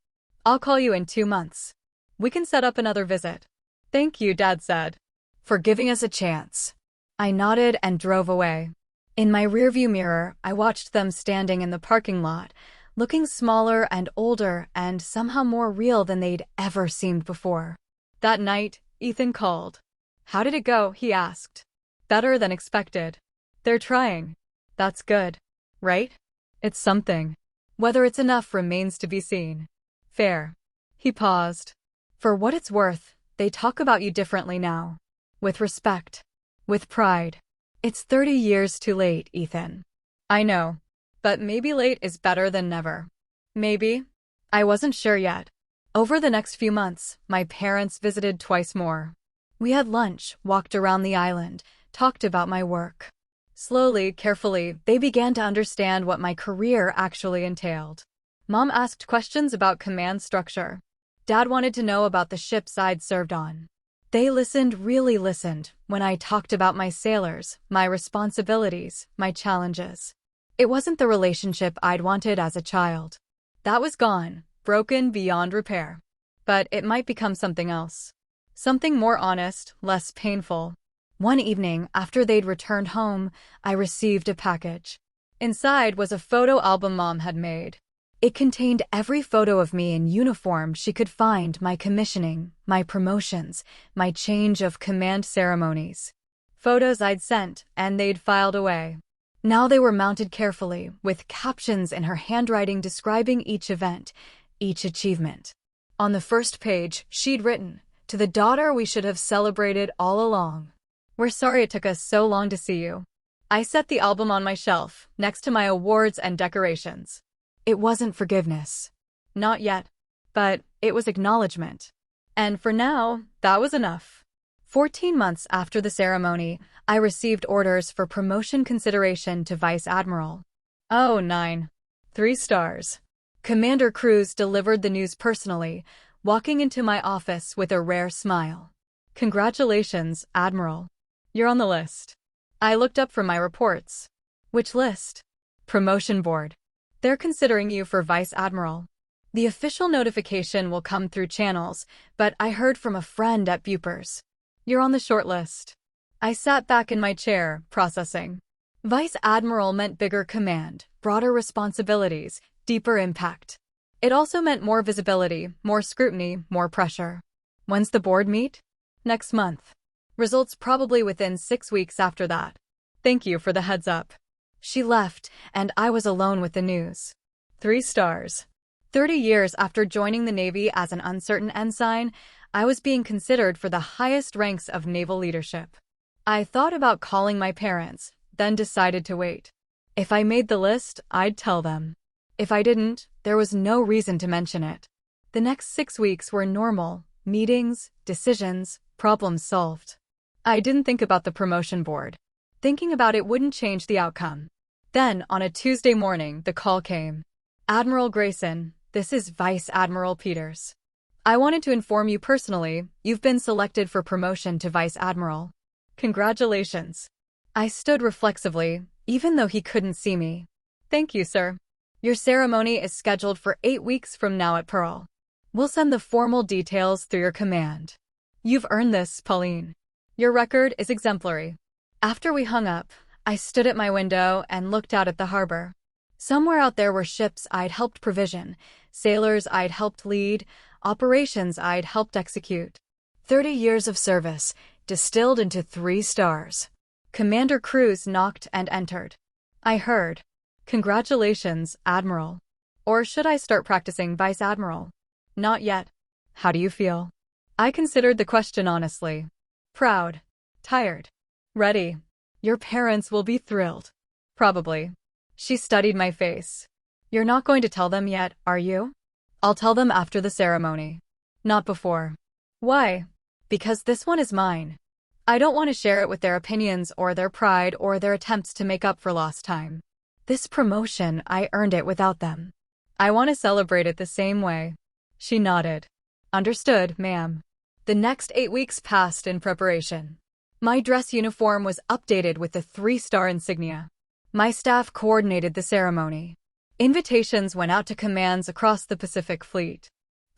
I'll call you in 2 months. We can set up another visit. Thank you, Dad said. For giving us a chance. I nodded and drove away. In my rearview mirror, I watched them standing in the parking lot, looking smaller and older and somehow more real than they'd ever seemed before. That night, Ethan called. How did it go? He asked. Better than expected. They're trying. That's good. Right? It's something. Whether it's enough remains to be seen. Fair. He paused. For what it's worth, they talk about you differently now. With respect. With pride. It's 30 years too late, Ethan. I know. But maybe late is better than never. Maybe. I wasn't sure yet. Over the next few months, my parents visited twice more. We had lunch, walked around the island, talked about my work. Slowly, carefully, they began to understand what my career actually entailed. Mom asked questions about command structure. Dad wanted to know about the ships I'd served on. They listened, really listened, when I talked about my sailors, my responsibilities, my challenges. It wasn't the relationship I'd wanted as a child. That was gone, broken beyond repair. But it might become something else. Something more honest, less painful. One evening, after they'd returned home, I received a package. Inside was a photo album Mom had made. It contained every photo of me in uniform she could find, my commissioning, my promotions, my change of command ceremonies. Photos I'd sent, and they'd filed away. Now they were mounted carefully, with captions in her handwriting describing each event, each achievement. On the first page, she'd written, "To the daughter we should have celebrated all along. We're sorry it took us so long to see you." I set the album on my shelf, next to my awards and decorations. It wasn't forgiveness. Not yet. But it was acknowledgement. And for now, that was enough. 14 months after the ceremony, I received orders for promotion consideration to Vice Admiral. Oh, 9. 3 stars. Commander Cruz delivered the news personally, walking into my office with a rare smile. Congratulations, Admiral. You're on the list. I looked up from my reports. Which list? Promotion board. They're considering you for Vice Admiral. The official notification will come through channels, but I heard from a friend at Bupers. You're on the short list. I sat back in my chair, processing. Vice Admiral meant bigger command, broader responsibilities, deeper impact. It also meant more visibility, more scrutiny, more pressure. When's the board meet? Next month. Results probably within 6 weeks after that. Thank you for the heads up. She left, and I was alone with the news. 3 stars. 30 years after joining the Navy as an uncertain ensign, I was being considered for the highest ranks of naval leadership. I thought about calling my parents, then decided to wait. If I made the list, I'd tell them. If I didn't, there was no reason to mention it. The next 6 weeks were normal: meetings, decisions, problems solved. I didn't think about the promotion board. Thinking about it wouldn't change the outcome. Then, on a Tuesday morning, the call came. Admiral Grayson, this is Vice Admiral Peters. I wanted to inform you personally, you've been selected for promotion to Vice Admiral. Congratulations. I stood reflexively, even though he couldn't see me. Thank you, sir. Your ceremony is scheduled for 8 weeks from now at Pearl. We'll send the formal details through your command. You've earned this, Pauline. Your record is exemplary. After we hung up, I stood at my window and looked out at the harbor. Somewhere out there were ships I'd helped provision, sailors I'd helped lead, operations I'd helped execute. 30 years of service, distilled into 3 stars. Commander Cruz knocked and entered. I heard, "Congratulations, Admiral." Or should I start practicing Vice Admiral? Not yet. How do you feel? I considered the question honestly. Proud. Tired. Ready. Your parents will be thrilled. Probably. She studied my face. You're not going to tell them yet, are you? I'll tell them after the ceremony. Not before. Why? Because this one is mine. I don't want to share it with their opinions or their pride or their attempts to make up for lost time. This promotion, I earned it without them. I want to celebrate it the same way. She nodded. Understood, ma'am. The next 8 weeks passed in preparation. My dress uniform was updated with the 3-star insignia. My staff coordinated the ceremony. Invitations went out to commands across the Pacific Fleet.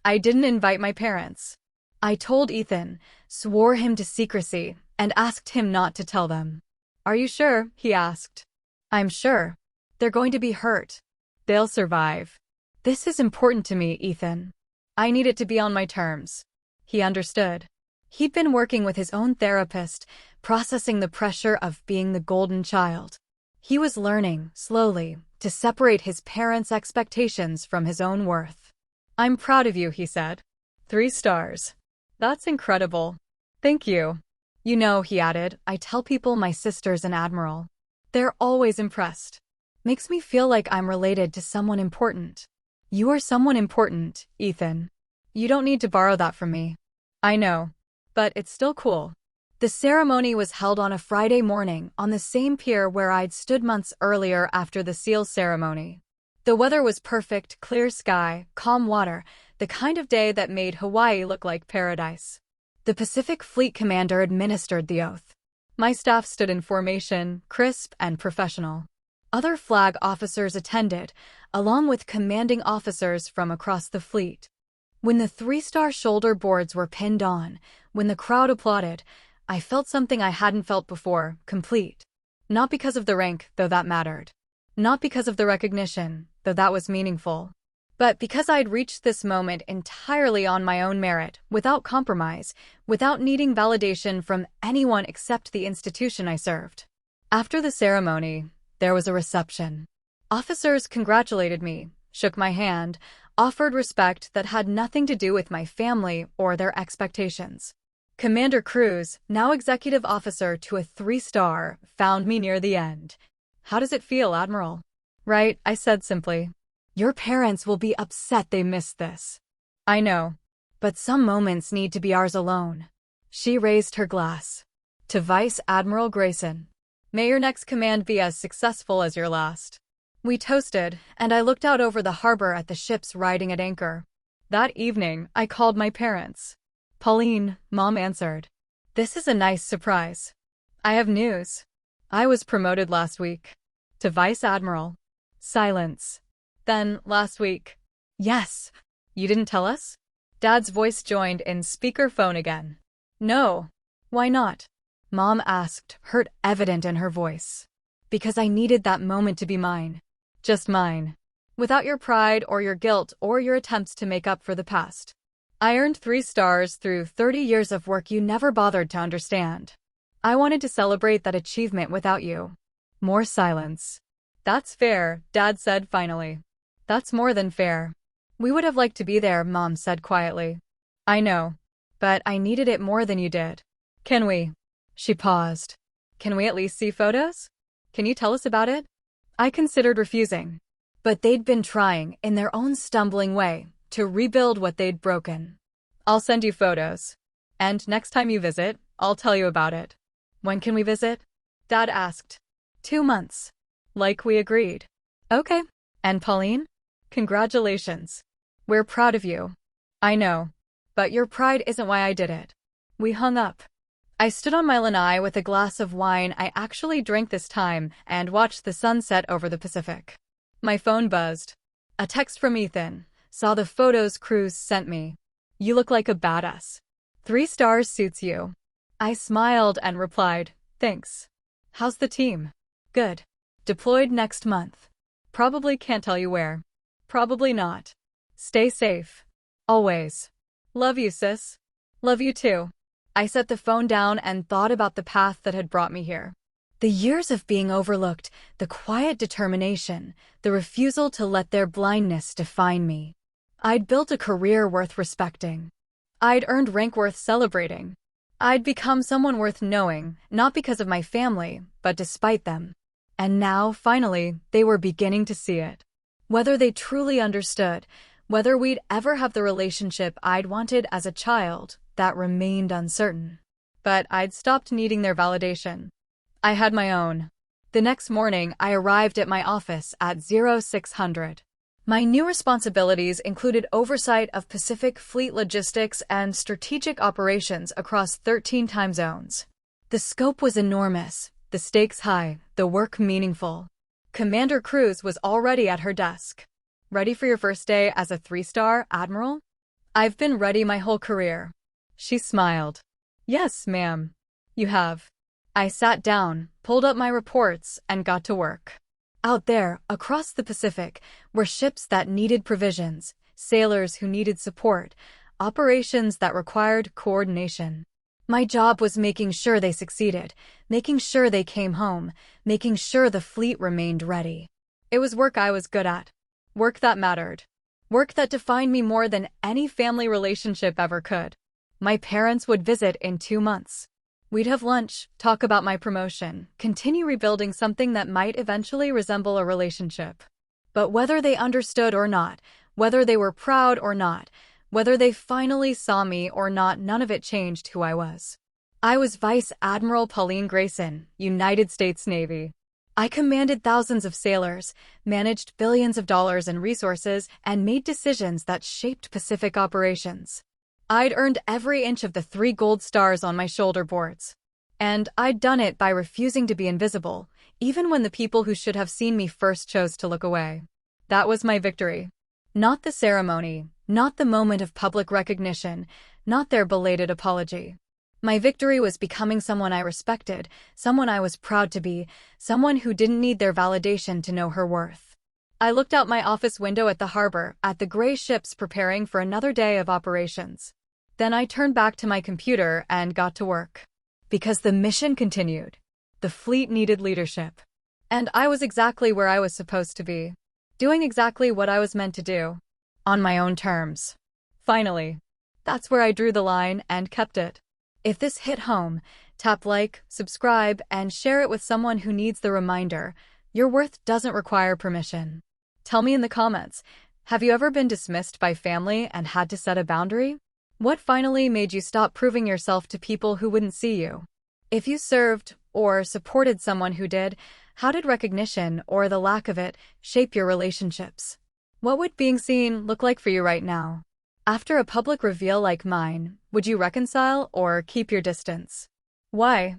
I didn't invite my parents. I told Ethan, swore him to secrecy, and asked him not to tell them. Are you sure? He asked. I'm sure. They're going to be hurt. They'll survive. This is important to me, Ethan. I need it to be on my terms. He understood. He'd been working with his own therapist, processing the pressure of being the golden child. He was learning, slowly, to separate his parents' expectations from his own worth. I'm proud of you, he said. 3 stars. That's incredible. Thank you. You know, he added, I tell people my sister's an admiral. They're always impressed. Makes me feel like I'm related to someone important. You are someone important, Ethan. You don't need to borrow that from me. I know. But it's still cool. The ceremony was held on a Friday morning on the same pier where I'd stood months earlier after the SEAL ceremony. The weather was perfect, clear sky, calm water, the kind of day that made Hawaii look like paradise. The Pacific Fleet commander administered the oath. My staff stood in formation, crisp and professional. Other flag officers attended, along with commanding officers from across the fleet. When the 3-star shoulder boards were pinned on, when the crowd applauded, I felt something I hadn't felt before, complete. Not because of the rank, though that mattered. Not because of the recognition, though that was meaningful. But because I'd reached this moment entirely on my own merit, without compromise, without needing validation from anyone except the institution I served. After the ceremony, there was a reception. Officers congratulated me, shook my hand, offered respect that had nothing to do with my family or their expectations. Commander Cruz, now executive officer to a 3-star, found me near the end. How does it feel, Admiral? Right, I said simply. Your parents will be upset they missed this. I know. But some moments need to be ours alone. She raised her glass. To Vice Admiral Grayson. May your next command be as successful as your last. We toasted, and I looked out over the harbor at the ships riding at anchor. That evening, I called my parents. Pauline, Mom answered. This is a nice surprise. I have news. I was promoted last week. To Vice Admiral. Silence. Then, last week. Yes. You didn't tell us? Dad's voice joined in speakerphone again. No. Why not? Mom asked, hurt evident in her voice. Because I needed that moment to be mine. Just mine. Without your pride or your guilt or your attempts to make up for the past. I earned 3 stars through 30 years of work you never bothered to understand. I wanted to celebrate that achievement without you. More silence. That's fair, Dad said finally. That's more than fair. We would have liked to be there, Mom said quietly. I know. But I needed it more than you did. Can we? She paused. Can we at least see photos? Can you tell us about it? I considered refusing. But they'd been trying, in their own stumbling way, to rebuild what they'd broken. I'll send you photos. And next time you visit, I'll tell you about it. When can we visit? Dad asked. 2 months. Like we agreed. Okay. And Pauline? Congratulations. We're proud of you. I know. But your pride isn't why I did it. We hung up. I stood on my lanai with a glass of wine I actually drank this time and watched the sunset over the Pacific. My phone buzzed. A text from Ethan. Saw the photos Cruz sent me. You look like a badass. 3 stars suits you. I smiled and replied, thanks. How's the team? Good. Deployed next month. Probably can't tell you where. Probably not. Stay safe. Always. Love you, sis. Love you too. I set the phone down and thought about the path that had brought me here. The years of being overlooked, the quiet determination, the refusal to let their blindness define me. I'd built a career worth respecting. I'd earned rank worth celebrating. I'd become someone worth knowing, not because of my family, but despite them. And now, finally, they were beginning to see it. Whether they truly understood, whether we'd ever have the relationship I'd wanted as a child, that remained uncertain. But I'd stopped needing their validation. I had my own. The next morning, I arrived at my office at 0600. My new responsibilities included oversight of Pacific Fleet logistics and strategic operations across 13 time zones. The scope was enormous, the stakes high, the work meaningful. Commander Cruz was already at her desk. Ready for your first day as a 3-star admiral? I've been ready my whole career. She smiled. Yes, ma'am. You have. I sat down, pulled up my reports, and got to work. Out there, across the Pacific, were ships that needed provisions, sailors who needed support, operations that required coordination. My job was making sure they succeeded, making sure they came home, making sure the fleet remained ready. It was work I was good at. Work that mattered. Work that defined me more than any family relationship ever could. My parents would visit in 2 months. We'd have lunch, talk about my promotion, continue rebuilding something that might eventually resemble a relationship. But whether they understood or not, whether they were proud or not, whether they finally saw me or not, none of it changed who I was. I was Vice Admiral Pauline Grayson, United States Navy. I commanded thousands of sailors, managed billions of dollars in resources, and made decisions that shaped Pacific operations. I'd earned every inch of the 3 gold stars on my shoulder boards. And I'd done it by refusing to be invisible, even when the people who should have seen me first chose to look away. That was my victory. Not the ceremony, not the moment of public recognition, not their belated apology. My victory was becoming someone I respected, someone I was proud to be, someone who didn't need their validation to know her worth. I looked out my office window at the harbor, at the gray ships preparing for another day of operations. Then I turned back to my computer and got to work. Because the mission continued. The fleet needed leadership. And I was exactly where I was supposed to be. Doing exactly what I was meant to do. On my own terms. Finally. That's where I drew the line and kept it. If this hit home, tap like, subscribe, and share it with someone who needs the reminder. Your worth doesn't require permission. Tell me in the comments, have you ever been dismissed by family and had to set a boundary? What finally made you stop proving yourself to people who wouldn't see you? If you served or supported someone who did, How did recognition, or the lack of it, shape your relationships? What would being seen look like for you right now? After a public reveal like mine, would you reconcile or keep your distance? Why?